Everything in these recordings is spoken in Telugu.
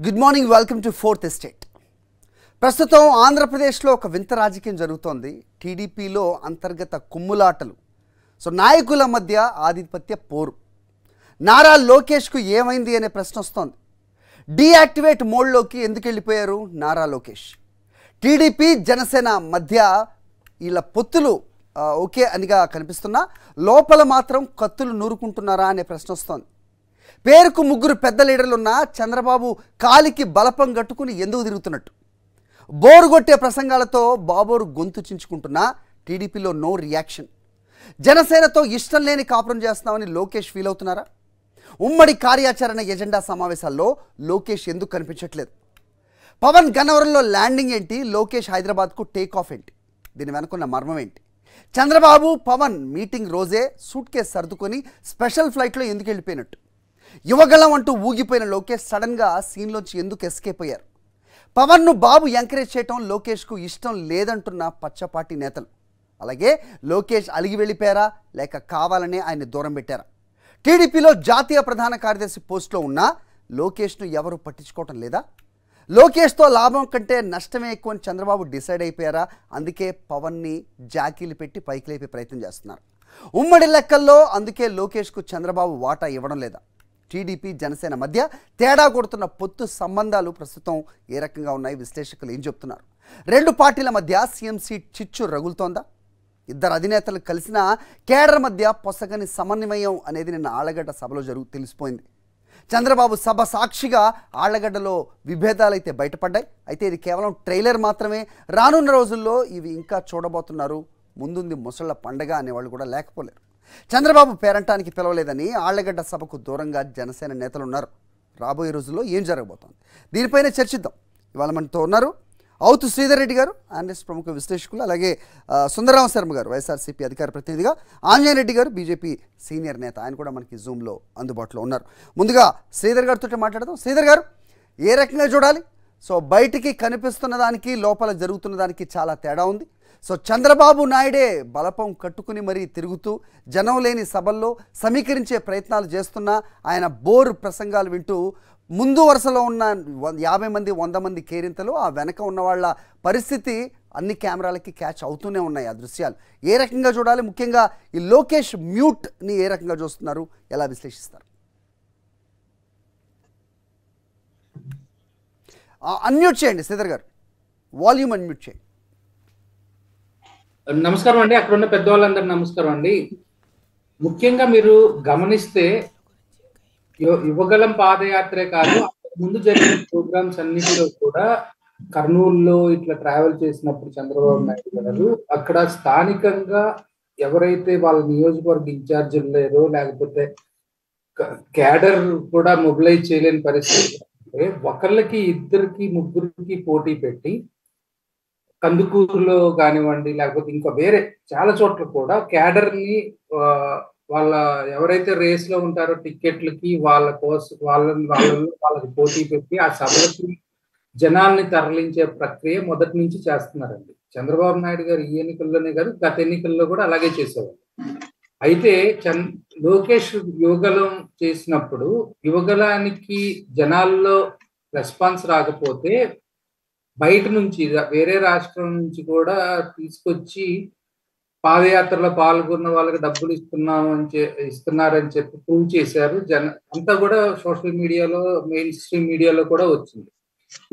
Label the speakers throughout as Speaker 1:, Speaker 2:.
Speaker 1: Good morning, welcome to fourth estate. ప్రస్తుతం ఆంధ్రప్రదేశ్లో ఒక వింత రాజకీయం జరుగుతోంది. టీడీపీలో అంతర్గత కుమ్ములాటలు. నాయకుల మధ్య ఆధిపత్య పోరు. నారా లోకేష్కు ఏమైంది అనే ప్రశ్న వస్తోంది. డీయాక్టివేట్ మోడ్లోకి ఎందుకు వెళ్ళిపోయారు నారా లోకేష్? టీడీపీ జనసేన మధ్య వీళ్ళ పొత్తులు ఓకే అనిగా కనిపిస్తున్నా లోపల మాత్రం కత్తులు నూరుకుంటున్నారా అనే ప్రశ్న వస్తోంది. పేరుకు ముగ్గురు పెద్ద లీడర్లున్నా చంద్రబాబు కాలికి బలపం కట్టుకుని ఎందుకు తిరుగుతున్నట్టు? బోరు కొట్టే ప్రసంగాలతో బాబోరు గొంతు చించుకుంటున్నా టీడీపీలో నో రియాక్షన్. జనసేనతో ఇష్టం లేని కాపురం చేస్తున్నామని లోకేష్ ఫీల్ అవుతున్నారా? ఉమ్మడి కార్యాచరణ ఎజెండా సమావేశాల్లో లోకేష్ ఎందుకు కనిపించట్లేదు? పవన్ గన్నవరంలో ల్యాండింగ్ ఏంటి? లోకేష్ హైదరాబాద్కు టేక్ ఆఫ్ ఏంటి? దీని వెనుకున్న మర్మం ఏంటి? చంద్రబాబు పవన్ మీటింగ్ రోజే సూట్ కేసు సర్దుకొని స్పెషల్ ఫ్లైట్లో ఎందుకు వెళ్ళిపోయినట్టు? యువగలం అంటూ ఊగిపోయిన లోకేష్ సడన్గా సీన్లోంచి ఎందుకు ఎస్కేప్ అయ్యారు? పవన్ను బాబు ఎంకరేజ్ చేయటం లోకేష్కు ఇష్టం లేదంటున్న పచ్చపాటి నేతలు. అలాగే లోకేష్ అలిగి వెళ్ళిపోయారా లేక కావాలనే ఆయన్ని దూరం పెట్టారా? టీడీపీలో జాతీయ ప్రధాన కార్యదర్శి పోస్టులో ఉన్న లోకేష్ను ఎవరు పట్టించుకోవటం లేదా? లోకేష్తో లాభం కంటే నష్టమే ఎక్కువ అని చంద్రబాబు డిసైడ్ అయిపోయారా? అందుకే పవన్ని జాకీలు పెట్టి పైకి లేపే ప్రయత్నం చేస్తున్నారు. ఉమ్మడి లెక్కల్లో అందుకే లోకేష్కు చంద్రబాబు వాటా ఇవ్వడం లేదా? టీడీపీ జనసేన మధ్య తేడా కొడుతున్న పొత్తు సంబంధాలు ప్రస్తుతం ఏ రకంగా ఉన్నాయి? విశ్లేషకులు ఏం చెప్తున్నారు? రెండు పార్టీల మధ్య సీఎం సీట్ చిచ్చు రగులుతోందా? ఇద్దరు అధినేతలు కలిసిన కేడర్ మధ్య పొసగని సమన్వయం అనేది నిన్న ఆళ్లగడ్డ సభలో తెలిసిపోయింది. చంద్రబాబు సభ సాక్షిగా ఆళ్లగడ్డలో విభేదాలైతే బయటపడ్డాయి. అయితే ఇది కేవలం ట్రైలర్ మాత్రమే. రానున్న రోజుల్లో ఇవి ఇంకా చూడబోతున్నారు. ముందుంది ముసళ్ల పండగ అనేవాళ్ళు కూడా లేకపోలేరు. చంద్రబాబు పేరంటానికి పిలవలేదని ఆళ్లగడ్డ సభకు దూరంగా జనసేన నేతలు ఉన్నారు. రాబోయే రోజుల్లో ఏం జరగబోతోంది దీనిపైన చర్చిద్దాం. ఇవాళ మనతో ఉన్నారు అవుతు శ్రీధర్ రెడ్డి గారు, ఆంధ్రప్రదేశ్ ప్రముఖ విశ్లేషకులు, అలాగే సుందరరామ శర్మ గారు, వైఎస్ఆర్సీపీ అధికార ప్రతినిధిగా, ఆంజనేయ రెడ్డి గారు, బీజేపీ సీనియర్ నేత, ఆయన కూడా మనకి జూమ్లో అందుబాటులో ఉన్నారు. ముందుగా శ్రీధర్ గారితో మాట్లాడదాం. శ్రీధర్ గారు, ఏ రకంగా చూడాలి? బయటికి కనిపిస్తున్న దానికి లోపల జరుగుతున్న దానికి చాలా తేడా ఉంది. చంద్రబాబు నాయుడే బలపం కట్టుకుని మరీ తిరుగుతూ జనం లేని సభల్లో సమీకరించే ప్రయత్నాలు చేస్తున్నా ఆయన బోర్ ప్రసంగాలు వింటూ ముందు వరుసలో ఉన్న 50 మంది 100 మంది కేరింతలు, ఆ వెనక ఉన్న వాళ్ళ పరిస్థితి అన్ని కెమెరాలకి క్యాచ్ అవుతూనే ఉన్నాయి ఆ దృశ్యాలు. ఏ రకంగా చూడాలి? ముఖ్యంగా ఈ లోకేష్ మ్యూట్ని ఏ రకంగా చూస్తున్నారు, ఎలా విశ్లేషిస్తారు? అన్మ్యూట్ చేయండి శ్రీధర్ గారు, వాల్యూమ్ అన్మ్యూట్ చేయండి.
Speaker 2: నమస్కారం అండి, అక్కడ ఉన్న పెద్దవాళ్ళందరూ నమస్కారం అండి. ముఖ్యంగా మీరు గమనిస్తే యువగలం పాదయాత్రే కాదు, ముందు జరిగిన ప్రోగ్రామ్స్ అన్నిటిలో కూడా కర్నూలులో ఇట్లా ట్రావెల్ చేసినప్పుడు చంద్రబాబు నాయుడు గారు అక్కడ స్థానికంగా ఎవరైతే వాళ్ళ నియోజకవర్గ ఇన్ఛార్జీలు లేరో, లేకపోతే క్యాడర్ కూడా మొబిలైజ్ చేయలేని పరిస్థితి, ఒకళ్ళకి ఇద్దరికి ముగ్గురికి పోటీ పెట్టి కందుకూరులో కానివ్వండి, లేకపోతే ఇంకా వేరే చాలా చోట్ల కూడా క్యాడర్ ని వాళ్ళ ఎవరైతే రేస్ లో ఉంటారో టికెట్లకి వాళ్ళ కోసం వాళ్ళకి పోటీ పెట్టి ఆ సభలకి జనాల్ని తరలించే ప్రక్రియ మొదటి నుంచి చేస్తున్నారండి. చంద్రబాబు నాయుడు గారు ఈ ఎన్నికల్లోనే కాదు, గత ఎన్నికల్లో కూడా అలాగే చేసేవారు. అయితే లోకేష్ యువగలం చేసినప్పుడు యువగలానికి జనాల్లో రెస్పాన్స్ రాకపోతే బయట నుంచి వేరే రాష్ట్రం నుంచి కూడా తీసుకొచ్చి పాదయాత్రలో పాల్గొన్న వాళ్ళకి డబ్బులు ఇస్తున్నారని చెప్పి ప్రూవ్ చేశారు. అంతా కూడా సోషల్ మీడియాలో, మెయిన్ స్ట్రీమ్ మీడియాలో కూడా వచ్చింది.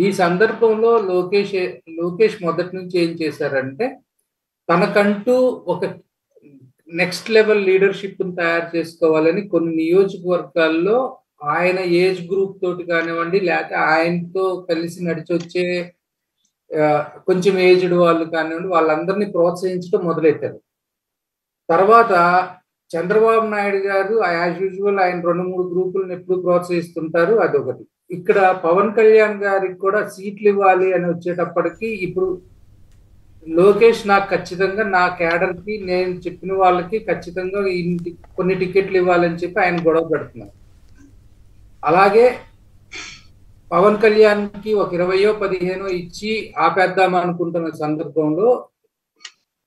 Speaker 2: ఈ సందర్భంలో లోకేష్ మొదటి నుంచి ఏం చేశారంటే తనకంటూ ఒక నెక్స్ట్ లెవెల్ లీడర్షిప్ తయారు చేసుకోవాలని కొన్ని నియోజకవర్గాల్లో ఆయన ఏజ్ గ్రూప్ తోటి కానివ్వండి, లేకపోతే ఆయనతో కలిసి నడిచొచ్చే కొంచెం ఏజ్డ్ వాళ్ళు కానివ్వండి, వాళ్ళందరినీ ప్రోత్సహించడం మొదలెట్టారు. తర్వాత చంద్రబాబు నాయుడు గారు యాజ్ యూజువల్ ఆయన 2-3 గ్రూపులను ఎప్పుడు ప్రోత్సహిస్తుంటారు, అదొకటి. ఇక్కడ పవన్ కళ్యాణ్ గారికి కూడా సీట్లు ఇవ్వాలి అని వచ్చేటప్పటికి ఇప్పుడు లోకేష్ నాకు ఖచ్చితంగా నా క్యాడర్ కి నేను చెప్పిన వాళ్ళకి ఖచ్చితంగా కొన్ని టికెట్లు ఇవ్వాలని చెప్పి ఆయన గొడవ పెడుతున్నారు. అలాగే పవన్ కళ్యాణ్ కి ఒక 20-15 ఇచ్చి ఆపేద్దాం అనుకుంటున్న సందర్భంలో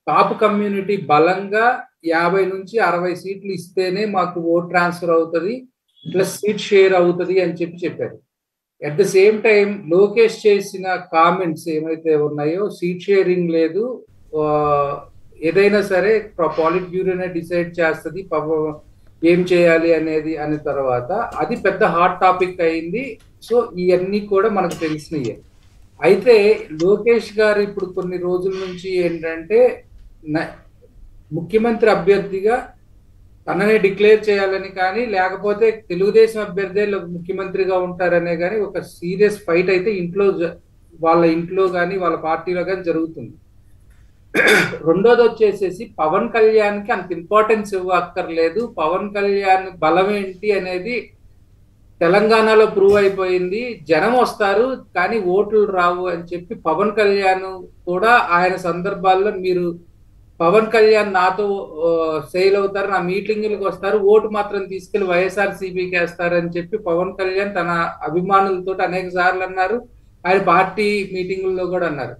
Speaker 2: కాపు కమ్యూనిటీ బలంగా 50 నుంచి 60 సీట్లు ఇస్తేనే మాకు ఓట్ ట్రాన్స్ఫర్ అవుతుంది, ప్లస్ సీట్ షేర్ అవుతుంది అని చెప్పారు. At the same time Lokesh చేసిన కామెంట్స్ ఏమైతే ఉన్నాయో, సీట్ షేరింగ్ లేదు, ఏదైనా సరే పాలిట్ బ్యూరోనే డిసైడ్ చేస్తుంది ఏం చేయాలి అనేది అనే తర్వాత అది పెద్ద హాట్ టాపిక్ అయింది. సో ఇవన్నీ కూడా మనకు తెలిసినయే. అయితే లోకేష్ గారు ఇప్పుడు కొన్ని రోజుల నుంచి ఏంటంటే ముఖ్యమంత్రి అభ్యర్థిగా తననే డిక్లేర్ చేయాలని కానీ, లేకపోతే తెలుగుదేశం అభ్యర్థి ముఖ్యమంత్రిగా ఉంటారనే కానీ ఒక సీరియస్ ఫైట్ అయితే వాళ్ళ ఇంట్లో కానీ వాళ్ళ పార్టీలో కానీ జరుగుతుంది. రెండోది వచ్చేసేసి పవన్ కళ్యాణ్కి అంత ఇంపార్టెన్స్ ఇవ్వక్కర్లేదు. పవన్ కళ్యాణ్ బలం ఏంటి అనేది తెలంగాణలో ప్రూవ్ అయిపోయింది. జనం వస్తారు కానీ ఓట్లు రావు అని చెప్పి పవన్ కళ్యాణ్ కూడా ఆయన సందర్భాల్లో, మీరు పవన్ కళ్యాణ్ నాతో సెయిల్ అవుతారు, నా మీటింగులకు వస్తారు, ఓటు మాత్రం తీసుకెళ్లి వైఎస్ఆర్సీపీకి వేస్తారని చెప్పి పవన్ కళ్యాణ్ తన అభిమానులతో అనేక సార్లు అన్నారు. ఆయన పార్టీ మీటింగుల్లో కూడా అన్నారు.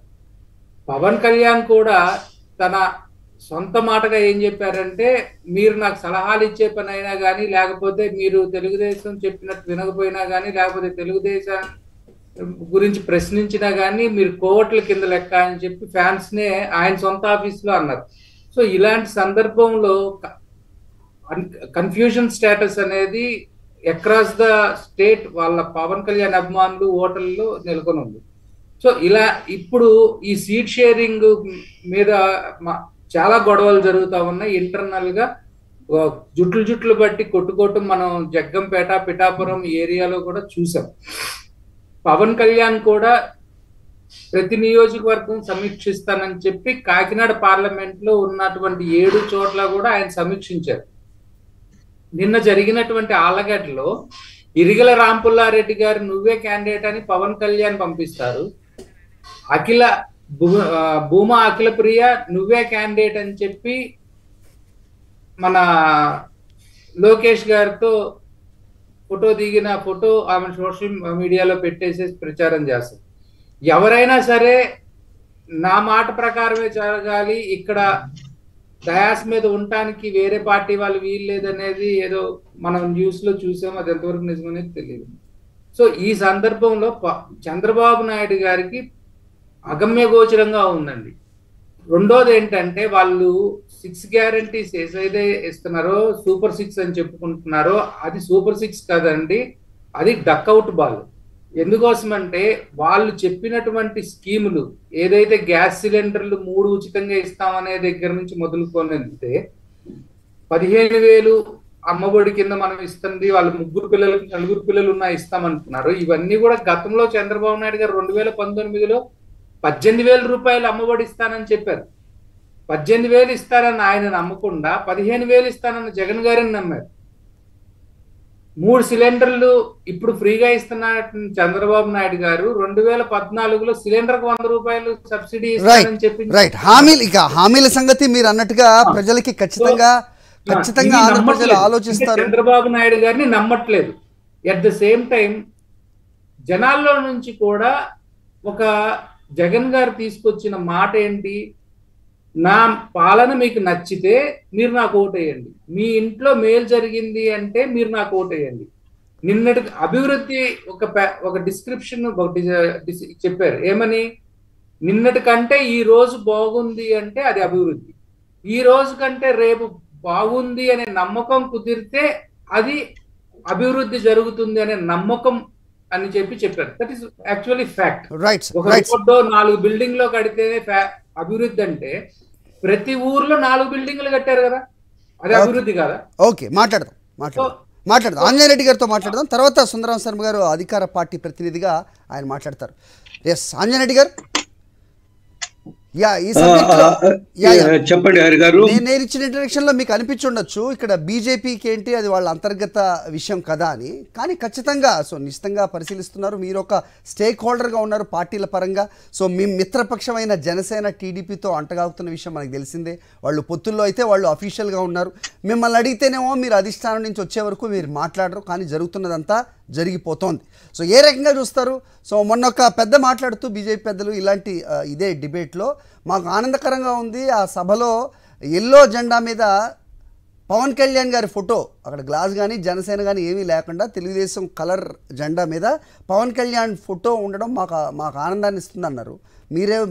Speaker 2: పవన్ కళ్యాణ్ కూడా తన సొంత మాటగా ఏం చెప్పారంటే, మీరు నాకు సలహాలు ఇచ్చే పని అయినా కానీ, లేకపోతే మీరు తెలుగుదేశం చెప్పినట్టు వినకపోయినా కానీ, లేకపోతే తెలుగుదేశం గురించి ప్రశ్నించినా కానీ మీరు కోవట్ల కింద లెక్క అని చెప్పి ఫ్యాన్స్ నే ఆయన సొంత ఆఫీస్లో అన్నారు. సో ఇలాంటి సందర్భంలో కన్ఫ్యూజన్ స్టేటస్ అనేది అక్రాస్ ద స్టేట్ వాళ్ళ పవన్ కళ్యాణ్ అభిమానులు ఓటర్లు నెలకొని ఉంది. సో ఇలా ఇప్పుడు ఈ సీట్ షేరింగ్ మీద చాలా గొడవలు జరుగుతూ ఉన్నాయి. ఇంటర్నల్ గా జుట్లు బట్టి కొట్టుకోవటం మనం జగ్గంపేట, పిఠాపురం ఏరియాలో కూడా చూసాం. పవన్ కళ్యాణ్ కూడా ప్రతి నియోజకవర్గం సమీక్షిస్తానని చెప్పి కాకినాడ పార్లమెంట్ లో ఉన్నటువంటి 7 చోట్ల కూడా ఆయన సమీక్షించారు. నిన్న జరిగినటువంటి ఆలగడ్డలో ఇరిగల రాంపుల్లారెడ్డి గారు నువ్వే క్యాండిడేట్ అని పవన్ కళ్యాణ్ పంపిస్తారు. భూమా అఖిల ప్రియ నువ్వే క్యాండిడేట్ అని చెప్పి మన లోకేష్ గారితో ఫోటో దిగిన ఫోటో ఆమె సోషల్ మీడియాలో పెట్టేసేసి ప్రచారం చేస్తారు. ఎవరైనా సరే నా మాట ప్రకారమే జరగాలి, ఇక్కడ డయాస్ మీద ఉండటానికి వేరే పార్టీ వాళ్ళు వీలు లేదనేది ఏదో మనం న్యూస్ లో చూసాం. అది ఎంతవరకు నిజమనేది తెలియదు. సో ఈ సందర్భంలో చంద్రబాబు నాయుడు గారికి అగమ్య గోచరంగా ఉందండి. రెండోది ఏంటంటే, వాళ్ళు 6 గ్యారంటీస్ ఏదైతే ఇస్తున్నారో, సూపర్ 6 అని చెప్పుకుంటున్నారో, అది సూపర్ 6 కాదండి, అది డక్అవుట్ బాల్. ఎందుకోసమంటే వాళ్ళు చెప్పినటువంటి స్కీములు ఏదైతే గ్యాస్ సిలిండర్లు 3 ఉచితంగా ఇస్తామనే దగ్గర నుంచి మొదలుకొనితే 15,000 అమ్మఒడి కింద మనం ఇస్తుంది, వాళ్ళు 3 పిల్లలు 4 పిల్లలు ఉన్నా ఇస్తామంటున్నారు. ఇవన్నీ కూడా గతంలో చంద్రబాబు నాయుడు గారు 2019లో 18,000 రూపాయలు అమ్మఒడి ఇస్తానని చెప్పారు. 18,000 ఇస్తారని ఆయన నమ్మకుండా 15,000 ఇస్తానన్న జగన్ గారిని నమ్మారు. 3 సిలిండర్లు ఇప్పుడు ఫ్రీగా ఇస్తున్న చంద్రబాబు నాయుడు గారు 2014లో సిలిండర్ కు 100 రూపాయలు సబ్సిడీ ఇస్తానని చెప్పి
Speaker 1: హామీల సంగతి మీరు అన్నట్టుగా ప్రజలకి ఖచ్చితంగా ఆంధ్ర ప్రజలు ఆలోచిస్తారు.
Speaker 2: చంద్రబాబు నాయుడు గారిని నమ్మట్లేదు. ఎట్ ద సేమ్ టైం జనాల్లో నుంచి కూడా ఒక జగన్ గారు తీసుకొచ్చిన మాట ఏంటి, నా పాలన మీకు నచ్చితే మీరు నాకు ఓటేయండి, మీ ఇంట్లో మేలు జరిగింది అంటే మీరు నాకు ఓటేయండి. నిన్నటి అభివృద్ధి ఒక డిస్క్రిప్షన్ చెప్పారు. ఏమని, నిన్నటి కంటే ఈ రోజు బాగుంది అంటే అది అభివృద్ధి, ఈ రోజు కంటే రేపు బాగుంది అనే నమ్మకం కుదిరితే అది అభివృద్ధి జరుగుతుంది అనే నమ్మకం అని చెప్పారు. That is actually fact. ఒక రోడ్డు 4 బిల్డింగ్లో కడితేనే అభివృద్ధి అంటే, ప్రతి ఊర్లో 4 బిల్డింగ్లు కట్టారు కదా, అది అభివృద్ధి కాదా?
Speaker 1: ఓకే, మాట్లాడదాం ఆంజనేయ రెడ్డి గారితో మాట్లాడదాం. తర్వాత సుందరం శర్మ గారు అధికార పార్టీ ప్రతినిధిగా ఆయన మాట్లాడతారు. ఎస్ ఆంజనేయ రెడ్డి గారు,
Speaker 3: చెప్పండి హరి గారు.
Speaker 1: నేను ఇచ్చిన ఇంట్రడక్షన్ లో మీకు అనిపించుండొచ్చు ఇక్కడ బీజేపీకి ఏంటి అది వాళ్ళ అంతర్గత విషయం కదా అని, కానీ ఖచ్చితంగా సో నిశ్చితంగా పరిశీలిస్తున్నారు. మీరు ఒక స్టేక్ హోల్డర్గా ఉన్నారు పార్టీల పరంగా. సో మీ మిత్రపక్షమైన జనసేన టీడీపీతో అంటగాగుతున్న విషయం మనకు తెలిసిందే. వాళ్ళు పొత్తుల్లో అయితే వాళ్ళు అఫీషియల్గా ఉన్నారు. మిమ్మల్ని అడిగితేనేమో మీరు అధిష్టానం నుంచి వచ్చే వరకు మీరు మాట్లాడరు, కానీ జరుగుతున్నదంతా జరిగిపోతోంది. సో ఏ రకంగా చూస్తారు? సో మొన్న ఒక పెద్ద మాట్లాడుతూ బీజేపీ పెద్దలు ఇలాంటి ఇదే డిబేట్లో మాకు ఆనందకరంగా ఉంది, ఆ సభలో ఎల్లో జెండా మీద పవన్ కళ్యాణ్ గారి ఫోటో అక్కడ గ్లాస్ కానీ జనసేన కానీ ఏమీ లేకుండా తెలుగుదేశం కలర్ జెండా మీద పవన్ కళ్యాణ్ ఫోటో ఉండడం మాకు ఆనందాన్ని ఇస్తుంది అన్నారు.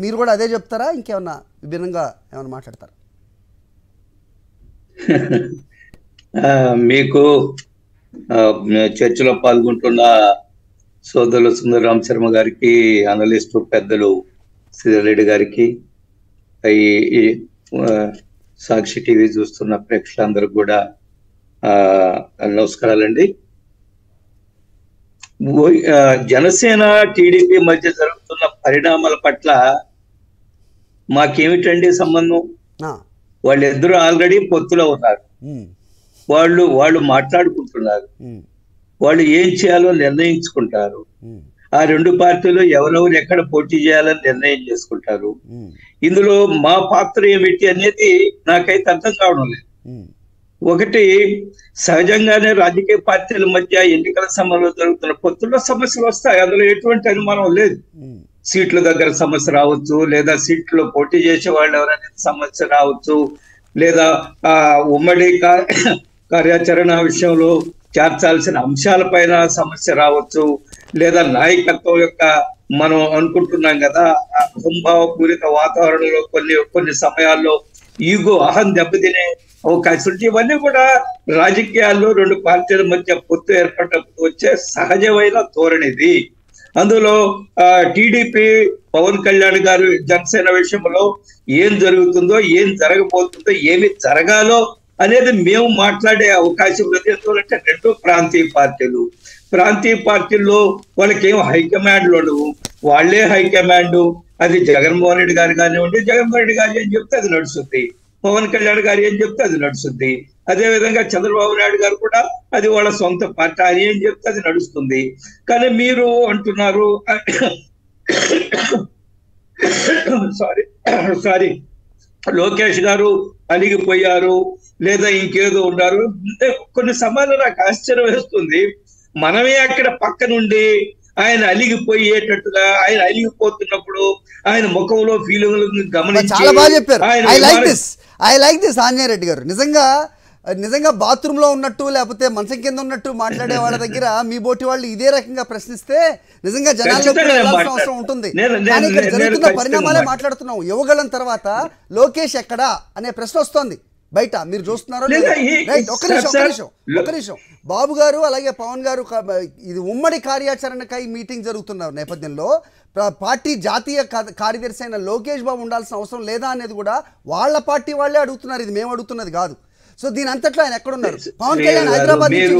Speaker 1: మీరు కూడా అదే చెప్తారా, ఇంకేమన్నా విభిన్నంగా ఏమన్నా మాట్లాడతారా?
Speaker 3: మీకు చర్చలో పాల్గొంటున్న సోదరులు సుందరరామ్ శర్మ గారికి, అనలిస్టు పెద్దలు శ్రీధర్ గారికి, ఈ సాక్షి టీవీ చూస్తున్న ప్రేక్షకులందరూ కూడా నమస్కారాలండి. జనసేన టీడీపీ మధ్య జరుగుతున్న పరిణామాల పట్ల మాకేమిటండి సంబంధం? వాళ్ళిద్దరూ ఆల్రెడీ పొత్తులో ఉన్నారు. వాళ్ళు మాట్లాడుకుంటున్నారు. వాళ్ళు ఏం చేయాలో నిర్ణయించుకుంటారు. ఆ రెండు పార్టీలు ఎవరెవరు ఎక్కడ పోటీ చేయాలని నిర్ణయం చేసుకుంటారు. ఇందులో మా పాత్ర ఏమిటి అనేది నాకైతే అర్థం కావడం లేదు. ఒకటి, సహజంగానే రాజకీయ పార్టీల మధ్య ఎన్నికల సమయంలో జరుగుతున్న పొత్తుల్లో సమస్యలు వస్తాయి, అందులో ఎటువంటి అనుమానం లేదు. సీట్ల దగ్గర సమస్య రావచ్చు, లేదా సీట్లో పోటీ చేసే వాళ్ళు ఎవరైనా సమస్య రావచ్చు, లేదా ఉమ్మడి కార్యాచరణ విషయంలో చేర్చాల్సిన అంశాలపైన సమస్య రావచ్చు, లేదా నాయకత్వం యొక్క మనం అనుకుంటున్నాం కదా అసంభావపూరిత వాతావరణంలో కొన్ని సమయాల్లో ఈగో అహం దెబ్బతినే అవకాశం ఉంటుంది. ఇవన్నీ కూడా రాజకీయాల్లో రెండు పార్టీల మధ్య పొత్తు ఏర్పడినప్పుడు వచ్చే సహజమైన ధోరణిది. అందులో టీడీపీ పవన్ కళ్యాణ్ గారు జనసేన విషయంలో ఏం జరుగుతుందో, ఏం జరగబోతుందో, ఏమి జరగాలో అనేది మేము మాట్లాడే అవకాశం లేదు. ఎందుకంటే రెండు ప్రాంతీయ పార్టీల్లో వాళ్ళకి ఏం హైకమాండ్లు ఉండవు, వాళ్లే హైకమాండ్. అది జగన్మోహన్ రెడ్డి గారు కానివ్వండి, జగన్మోహన్ రెడ్డి గారు ఏం చెప్తే అది నడుస్తుంది, పవన్ కళ్యాణ్ గారు ఏం చెప్తే అది నడుస్తుంది. అదే విధంగా చంద్రబాబు నాయుడు గారు కూడా అది వాళ్ళ సొంత పార్టీ, అది ఏం చెప్తే అది నడుస్తుంది. కానీ మీరు అంటున్నారు సారీ లోకేష్ గారు అలిగిపోయారు, లేదా ఇంకేదో ఉన్నారు. కొన్ని సమయాల్లో నాకు ఆశ్చర్యం వేస్తుంది. మనమే అక్కడ పక్క నుండి ఆయన అలిగిపోయేటట్టుగా, ఆయన అలిగిపోతున్నప్పుడు ఆయన ముఖంలో ఫీలింగ్లు గమనించి
Speaker 1: చాలా బాగా చెప్పారు. I like this Anjaneya Reddy గారు. నిజంగా బాత్రూమ్ లో ఉన్నట్టు లేకపోతే మంచం కింద ఉన్నట్టు మాట్లాడే వాళ్ళ దగ్గర మీ బోటి వాళ్ళు ఇదే రకంగా ప్రశ్నిస్తే నిజంగా జనాల్లో అవసరం ఉంటుంది. జరుగుతున్న పరిణామాలే మాట్లాడుతున్నాం. యువగళం తర్వాత లోకేష్ ఎక్కడా అనే ప్రశ్న వస్తోంది బయట, మీరు చూస్తున్నారో రైట్? ఒక నిమిషం బాబు గారు అలాగే పవన్ గారు ఇది ఉమ్మడి కార్యాచరణకై మీటింగ్ జరుగుతున్న నేపథ్యంలో పార్టీ జాతీయ కార్యదర్శి అయిన లోకేష్ బాబు ఉండాల్సిన అవసరం లేదా అనేది కూడా వాళ్ళ పార్టీ వాళ్ళే అడుగుతున్నారు, ఇది మేము అడుగుతున్నది కాదు. సో దీని అంతట్లో ఆయన ఎక్కడున్నారు? పవన్ కళ్యాణ్ హైదరాబాద్ నుంచి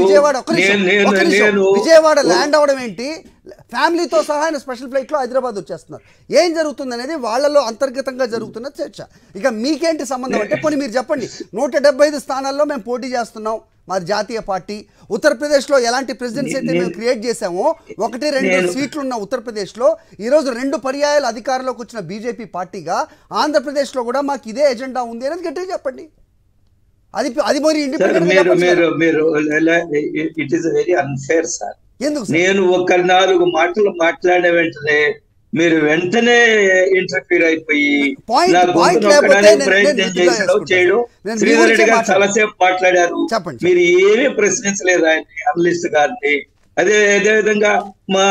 Speaker 1: విజయవాడ ల్యాండ్ అవడం ఏంటి? ఫ్యామిలీతో సహా ఆయన స్పెషల్ ఫ్లైట్ లో హైదరాబాద్ వచ్చేస్తున్నారు. ఏం జరుగుతుంది అనేది వాళ్ళలో అంతర్గతంగా జరుగుతున్న చర్చ. ఇక మీకేంటి సంబంధం అంటే పోనీ మీరు చెప్పండి. 175 స్థానాల్లో మేము పోటీ చేస్తున్నాం, మాది జాతీయ పార్టీ. ఉత్తరప్రదేశ్లో ఎలాంటి ప్రెసిడెన్సీ అయితే మేము క్రియేట్ చేశామో 1-2 సీట్లు ఉన్న ఉత్తరప్రదేశ్లో ఈరోజు 2 పర్యాయాలు అధికారంలోకి వచ్చిన బీజేపీ పార్టీగా ఆంధ్రప్రదేశ్లో కూడా మాకు ఇదే ఎజెండా ఉంది అనేది గట్టిగా చెప్పండి. అది మరి
Speaker 3: it is very unfair sir. నేను ఒక 4 మాటలు మాట్లాడే వెంటనే మీరు వెంటనే ఇంటర్ఫీర్ అయిపోయి ప్రయత్నం చేయడం. శ్రీధర్ రెడ్డి గారు చాలాసేపు మాట్లాడారు, మీరు ఏమీ ప్రశ్నించలేదు ఆయన అనలిస్ట్ గారిని. అదే విధంగా మా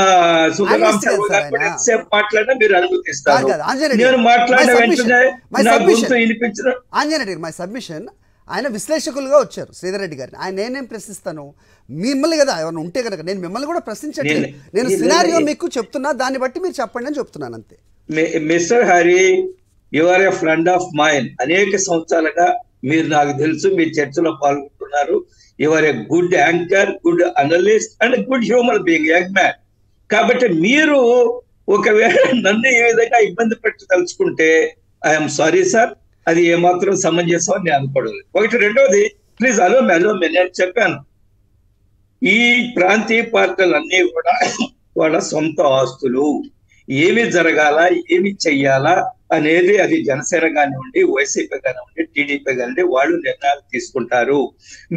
Speaker 3: సుందరరామ్ శర్మ గారు కూడా ఎంతసేపు మాట్లాడినా మీరు అనుమతిస్తారు. నేను మాట్లాడిన వెంటనే నా గొంతు వినిపించిన
Speaker 1: మై సబ్మిషన్. ఆయన విశ్లేషకులుగా వచ్చారు శ్రీధర్ రెడ్డి గారిని. ఆయన నేనేం ప్రశ్నిస్తాను మిమ్మల్ని కదా, ఏమైనా ఉంటే కనుక నేను మిమ్మల్ని కూడా ప్రశ్నించట్లేదు. నేను సినారియో మీకు చెప్తున్నా, దాన్ని బట్టి మీరు చెప్పండి అని చెప్తున్నాను అంతే.
Speaker 3: Mr Hari, you are a friend of mine. అనేక సంవత్సరాలుగా మీరు నాకు తెలుసు, మీ చర్చలో పాల్గొంటున్నారు. You are a good anchor, good analyst and good human being, young man. కాబట్టి మీరు ఒకవేళ నన్ను ఏ విధంగా ఇబ్బంది పెట్టి తలుచుకుంటే ఐఎమ్ సారీ సార్, అది ఏమాత్రం సమంజసం అని నేను అనుకోవడం. ఒకటి. రెండవది, ప్లీజ్ అలో నేను చెప్పాను, ఈ ప్రాంతీయ పార్టీలన్నీ కూడా వాళ్ళ సొంత ఆస్తులు. ఏమి జరగాల, ఏమి చెయ్యాలా అనేది అది జనసేన కానివ్వండి, వైసీపీ కానివ్వండి, టీడీపీ కానివ్వండి, వాళ్ళు నిర్ణయాలు తీసుకుంటారు.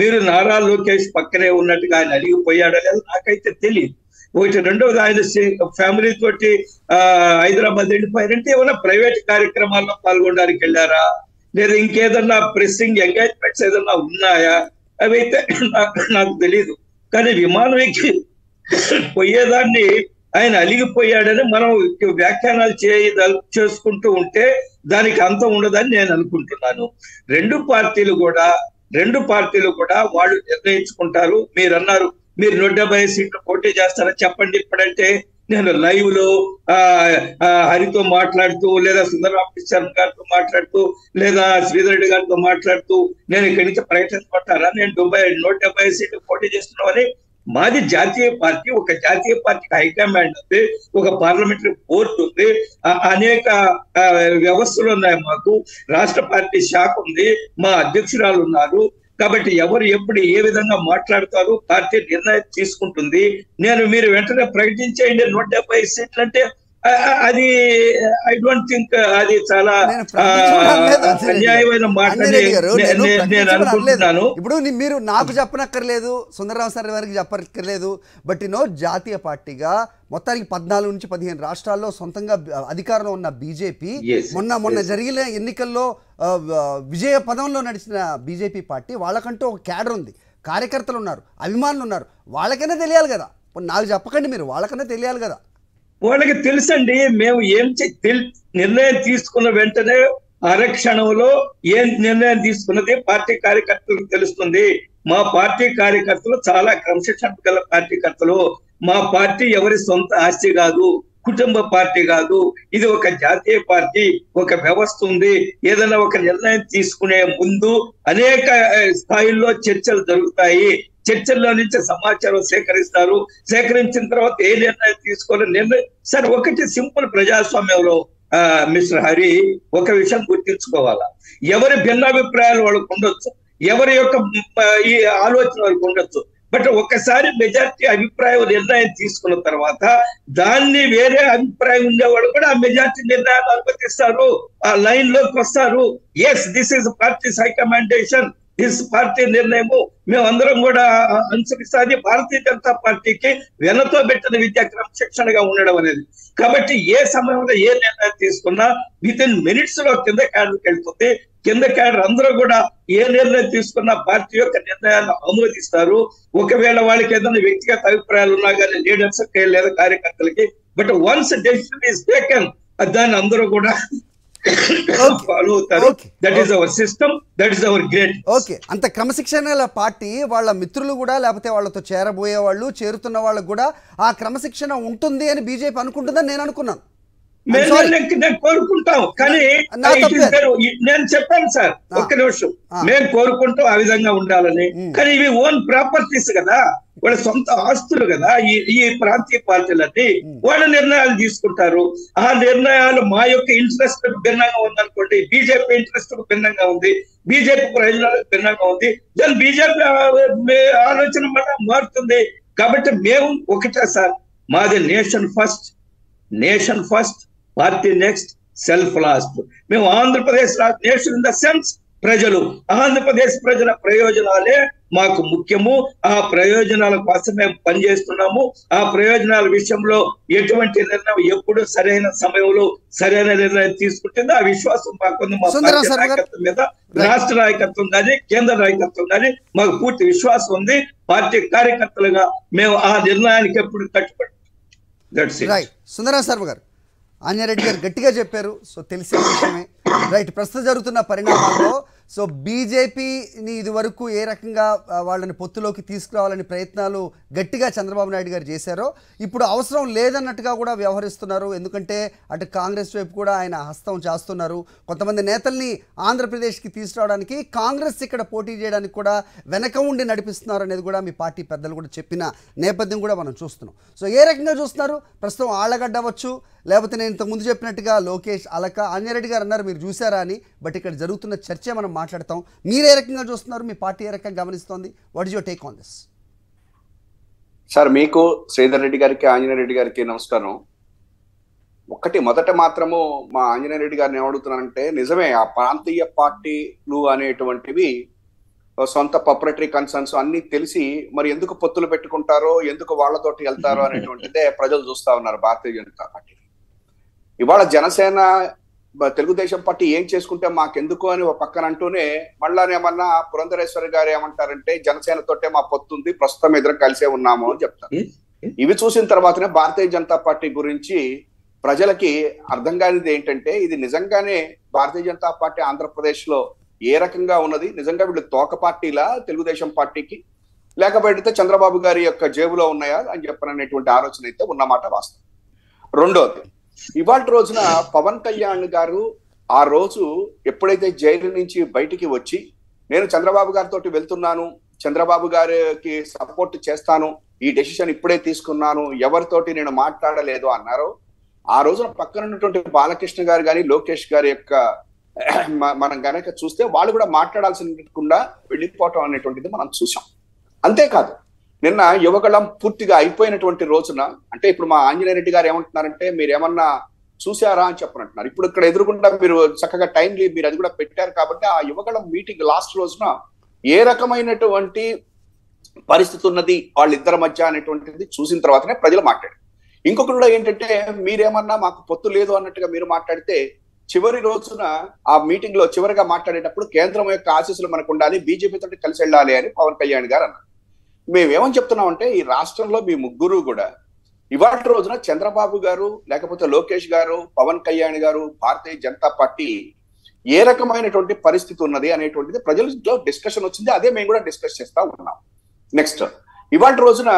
Speaker 3: మీరు నారా లోకేష్ పక్కనే ఉన్నట్టుగా ఆయన అలిగిపోయాడో లేదు నాకైతే తెలియదు. ఒకటి. రెండవది, ఆయన ఫ్యామిలీ తోటి హైదరాబాద్ వెళ్ళిపోయారంటే ఏమైనా ప్రైవేట్ కార్యక్రమాల్లో పాల్గొనడానికి వెళ్ళారా, లేదా ఇంకేదన్నా ప్రెస్సింగ్ ఎంగేజ్మెంట్స్ ఏదన్నా ఉన్నాయా అవైతే నాకు తెలియదు. కానీ విమానం ఎక్కి పోయేదాన్ని ఆయన అలిగిపోయాడని మనం వ్యాఖ్యానాలు చేసుకుంటూ ఉంటే దానికి అంతం ఉండదని నేను అనుకుంటున్నాను. రెండు పార్టీలు కూడా వాళ్ళు నిర్ణయించుకుంటారు. మీరు అన్నారు మీరు 170 సీట్లు పోటీ చేస్తారా చెప్పండి ఇప్పుడంటే నేను లైవ్ లో హరితో మాట్లాడుతూ లేదా సుందరరామకృష్ణ గారితో మాట్లాడుతూ లేదా శ్రీధర్ రెడ్డి గారితో మాట్లాడుతూ నేను ఇక్కడి నుంచి ప్రకటించబడ్డారా నేను 170 సీట్లు పోటీ చేస్తున్నామని. మాది జాతీయ పార్టీ, ఒక జాతీయ పార్టీకి హైకమాండ్ ఉంది, ఒక పార్లమెంటరీ బోర్డు ఉంది, అనేక వ్యవస్థలు ఉన్నాయి. మాకు రాష్ట్ర పార్టీ శాఖ ఉంది, మా అధ్యక్షురాలు ఉన్నారు. కాబట్టి ఎవరు ఎప్పుడు ఏ విధంగా మాట్లాడతారు పార్టీ నిర్ణయం తీసుకుంటుంది. మీరు వెంటనే ప్రకటించేయండి 170 సీట్లు అంటే అది ఐ డోంట్ థింక్ అది చాలా అన్యాయమైన మాట నేను అనుకుంటున్నాను.
Speaker 1: ఇప్పుడు మీరు నాకు చెప్పనక్కర్లేదు, సుందరరావు సార్ వారికి చెప్పక్కర్లేదు. బట్ జాతీయ పార్టీగా మొత్తానికి 14 నుంచి 15 రాష్ట్రాల్లో సొంతంగా అధికారంలో ఉన్న బీజేపీ మొన్న జరిగిన ఎన్నికల్లో విజయ పదంలో నడిచిన బీజేపీ పార్టీ వాళ్ళకంటూ ఒక క్యాడర్ ఉంది, కార్యకర్తలు ఉన్నారు, అభిమానులు ఉన్నారు. వాళ్ళకైనా తెలియాలి కదా, నాకు చెప్పకండి మీరు, వాళ్ళకైనా తెలియాలి కదా.
Speaker 3: వాళ్ళకి తెలుసండి. మేము నిర్ణయం తీసుకున్న వెంటనే అరక్షణంలో ఏం నిర్ణయం తీసుకున్నది పార్టీ కార్యకర్తలకు తెలుస్తుంది. మా పార్టీ కార్యకర్తలు చాలా క్రమశిక్షణ గల కార్యకర్తలు. మా పార్టీ ఎవరి సొంత ఆస్తి కాదు, కుటుంబ పార్టీ కాదు. ఇది ఒక జాతీయ పార్టీ, ఒక వ్యవస్థ ఉంది. ఏదైనా ఒక నిర్ణయం తీసుకునే ముందు అనేక స్థాయిల్లో చర్చలు జరుగుతాయి. చర్చల్లో నుంచి సమాచారం సేకరిస్తారు. సేకరించిన తర్వాత ఏ నిర్ణయం తీసుకోవాలని సార్ ఒకటి సింపుల్ ప్రజాస్వామ్యంలో మిస్టర్ హరి ఒక విషయం గుర్తించుకోవాలా. ఎవరి భిన్నాభిప్రాయాలు వాళ్ళకు ఉండొచ్చు, ఎవరి యొక్క ఈ ఆలోచన వాళ్ళకు ఉండొచ్చు. బట్ ఒకసారి మెజార్టీ అభిప్రాయం నిర్ణయం తీసుకున్న తర్వాత దాన్ని వేరే అభిప్రాయం ఉండేవాళ్ళు కూడా ఆ మెజార్టీ నిర్ణయాన్ని అనుమతిస్తారు, ఆ లైన్ లోకి వస్తారు. Yes, this is party's high command decision, this party నిర్ణయము మేమందరం కూడా అనుసరిస్తుంది. భారతీయ జనతా పార్టీకి వెనతో పెట్టిన విద్యా క్రమశిక్షణగా ఉండడం అనేది. కాబట్టి ఏ సమయంలో ఏ నిర్ణయం తీసుకున్నా విత్ ఇన్ మినిట్స్ లో కింద క్యాడర్కి వెళ్తుంది. కింద క్యాడర్ అందరూ కూడా ఏ నిర్ణయం తీసుకున్నా పార్టీ యొక్క నిర్ణయాన్ని ఆమోదిస్తారు. ఒకవేళ వాళ్ళకి ఏదైనా వ్యక్తిగత అభిప్రాయాలు ఉన్నా కానీ లీడర్స్ లేదా కార్యకర్తలకి, but once decision is taken దాన్ని అందరూ కూడా ఫాలో అవుతారు. That is our system, that is our great.
Speaker 1: Okay, అంత క్రమశిక్షణ పార్టీ వాళ్ళ మిత్రులు కూడా లేకపోతే వాళ్ళతో చేరబోయే వాళ్ళు చేరుతున్న వాళ్ళకు కూడా ఆ క్రమశిక్షణ ఉంటుంది అని బీజేపీ అనుకుంటుందని నేను అనుకున్నాను.
Speaker 3: నేను కోరుకుంటాం, కానీ నేను చెప్పాను సార్ ఒక్క నిమిషం, మేము కోరుకుంటాం ఆ విధంగా ఉండాలని. కానీ ఇవి ఓన్ ప్రాపర్టీస్ కదా, వాళ్ళ సొంత ఆస్తులు కదా ఈ ప్రాంతీయ పార్టీలన్నీ. వాళ్ళ నిర్ణయాలు తీసుకుంటారు. ఆ నిర్ణయాలు మా యొక్క ఇంట్రెస్ట్ భిన్నంగా ఉందనుకోండి, బీజేపీ ఇంట్రెస్ట్ భిన్నంగా ఉంది, బీజేపీ ప్రయోజనాలకు భిన్నంగా ఉంది, దాని బీజేపీ ఆలోచన మళ్ళీ మారుతుంది. కాబట్టి మేము ఒకటే సార్, మాది nation first, party next, self last. మేము Andhra Pradesh nation in the sense ప్రజలు, ఆంధ్రప్రదేశ్ ప్రజల ప్రయోజనాలే మాకు ముఖ్యము. ఆ ప్రయోజనాల కోసం మేము పనిచేస్తున్నాము. ఆ ప్రయోజనాల విషయంలో ఎటువంటి నిర్ణయం ఎప్పుడు సరైన సమయంలో సరైన నిర్ణయం తీసుకుంటుందో ఆ విశ్వాసం మాకుంది. మా పార్టీ నాయకత్వం మీద, రాష్ట్ర నాయకత్వం కానీ కేంద్ర నాయకత్వం కానీ మాకు పూర్తి విశ్వాసం ఉంది. పార్టీ కార్యకర్తలుగా మేము ఆ నిర్ణయానికి ఎప్పుడు కట్టుబడి.
Speaker 1: రైట్, సుందరరావు శర్మ గారు, ఆంజనేరెడ్డి గారు గట్టిగా చెప్పారు. సో తెలిసిన విషయమే. రైట్, ప్రస్తుతం జరుగుతున్న పరిణామాల్లో సో బీజేపీని ఇదివరకు ఏ రకంగా వాళ్ళని పొత్తులోకి తీసుకురావాలని ప్రయత్నాలు గట్టిగా చంద్రబాబు నాయుడు గారు చేశారో ఇప్పుడు అవసరం లేదన్నట్టుగా కూడా వ్యవహరిస్తున్నారు. ఎందుకంటే అటు కాంగ్రెస్ వైపు కూడా ఆయన హస్తం చేస్తున్నారు. కొంతమంది నేతల్ని ఆంధ్రప్రదేశ్కి తీసుకురావడానికి కాంగ్రెస్ ఇక్కడ పోటీ చేయడానికి కూడా వెనక ఉండి నడిపిస్తున్నారు అనేది కూడా మీ పార్టీ పెద్దలు కూడా చెప్పిన నేపథ్యం కూడా మనం చూస్తున్నాం. సో ఏ రకంగా చూస్తున్నారు? ప్రస్తుతం ఆళ్లగడ్డ అవ్వచ్చు, లేకపోతే నేను ఇంతకుముందు చెప్పినట్టుగా లోకేష్, అలక, ఆంజనేరెడ్డి గారు అన్నారు మీరు చూసారా అని. బట్ ఇక్కడ జరుగుతున్న చర్చ మనం మాట్లాడతాం. మీరు ఏ రకంగా చూస్తున్నారు? మీ పార్టీ ఏ రకంగా గమనిస్తోంది? What is your take on this?
Speaker 4: Sir, మీకు శ్రీధర్ రెడ్డి గారికి ఆంజనేరెడ్డి గారికి నమస్కారం. మొదట మాత్రము మా ఆంజనేరెడ్డి గారిని ఏమడుగుతున్నానంటే, నిజమే ఆ ప్రాంతీయ పార్టీలు అనేటువంటివి సొంత ప్రొపరేటరీ కన్సర్న్స్ అన్ని తెలిసి మరి ఎందుకు పొత్తులు పెట్టుకుంటారో, ఎందుకు వాళ్ళతోటి వెళ్తారో అనేటువంటిదే ప్రజలు చూస్తా ఉన్నారు భారతీయ జనతా పార్టీ. ఇవాళ జనసేన తెలుగుదేశం పార్టీ ఏం చేసుకుంటే మాకెందుకు అని ఒక పక్కన అంటూనే మళ్ళానేమన్నా పురంధరేశ్వరి గారు ఏమంటారంటే జనసేన తోటే మా పొత్తుంది, ప్రస్తుతం ఇద్దరం కలిసే ఉన్నాము అని చెప్తారు. ఇవి చూసిన తర్వాతనే భారతీయ జనతా పార్టీ గురించి ప్రజలకి అర్థం కానిది ఏంటంటే ఇది నిజంగానే భారతీయ జనతా పార్టీ ఆంధ్రప్రదేశ్ లో ఏ రకంగా ఉన్నది, నిజంగా వీళ్ళు తోక పార్టీలా తెలుగుదేశం పార్టీకి, లేకపోతే చంద్రబాబు గారి యొక్క జేబులో ఉన్నాయా అని చెప్పననేటువంటి ఆలోచన అయితే ఉన్నమాట వాస్తవం. రెండోది, ఇవాళ రోజున పవన్ కళ్యాణ్ గారు ఆ రోజు ఎప్పుడైతే జైలు నుంచి బయటికి వచ్చి నేను చంద్రబాబు గారితో వెళ్తున్నాను, చంద్రబాబు గారికి సపోర్ట్ చేస్తాను, ఈ డెసిషన్ ఇప్పుడే తీసుకున్నాను, ఎవరితోటి నేను మాట్లాడలేదు అన్నారో, ఆ రోజున పక్కన ఉన్నటువంటి బాలకృష్ణ గారు కానీ లోకేష్ గారి యొక్క మనం గనక చూస్తే వాళ్ళు కూడా మాట్లాడాల్సిందికుండా వెళ్ళిపోవటం అనేటువంటిది మనం చూసాం. అంతేకాదు నిన్న యువగళం పూర్తిగా అయిపోయినటువంటి రోజున, అంటే ఇప్పుడు మా ఆంజనేయ రెడ్డి గారు ఏమంటున్నారంటే మీరేమన్నా చూసారా అని చెప్పనంటున్నారు. ఇప్పుడు ఇక్కడ ఎదురుకుండా మీరు చక్కగా టైంలీ మీరు అది కూడా పెట్టారు కాబట్టి ఆ యువగళం మీటింగ్ లాస్ట్ రోజున ఏ రకమైనటువంటి పరిస్థితి ఉన్నది వాళ్ళిద్దరి మధ్య అనేటువంటిది చూసిన తర్వాతనే ప్రజలు మాట్లాడారు. ఇంకొకటి కూడా ఏంటంటే మీరేమన్నా మాకు పొత్తు లేదు అన్నట్టుగా మీరు మాట్లాడితే చివరి రోజున ఆ మీటింగ్ లో చివరిగా మాట్లాడేటప్పుడు కేంద్రం యొక్క ఆశీస్సులు మనకు ఉండాలి, బీజేపీ తోటి కలిసి వెళ్ళాలి అని పవన్ కళ్యాణ్ గారు అన్నారు. మేమేమని చెప్తున్నామంటే ఈ రాష్ట్రంలో మీ ముగ్గురు కూడా ఇవాళ రోజున చంద్రబాబు గారు లేకపోతే లోకేష్ గారు పవన్ కళ్యాణ్ గారు భారతీయ జనతా పార్టీ ఏ రకమైనటువంటి పరిస్థితి ఉన్నది అనేటువంటిది ప్రజల్లో డిస్కషన్ వచ్చింది. అదే మేము కూడా డిస్కస్ చేస్తా ఉన్నాం. నెక్స్ట్, ఇవాళ రోజున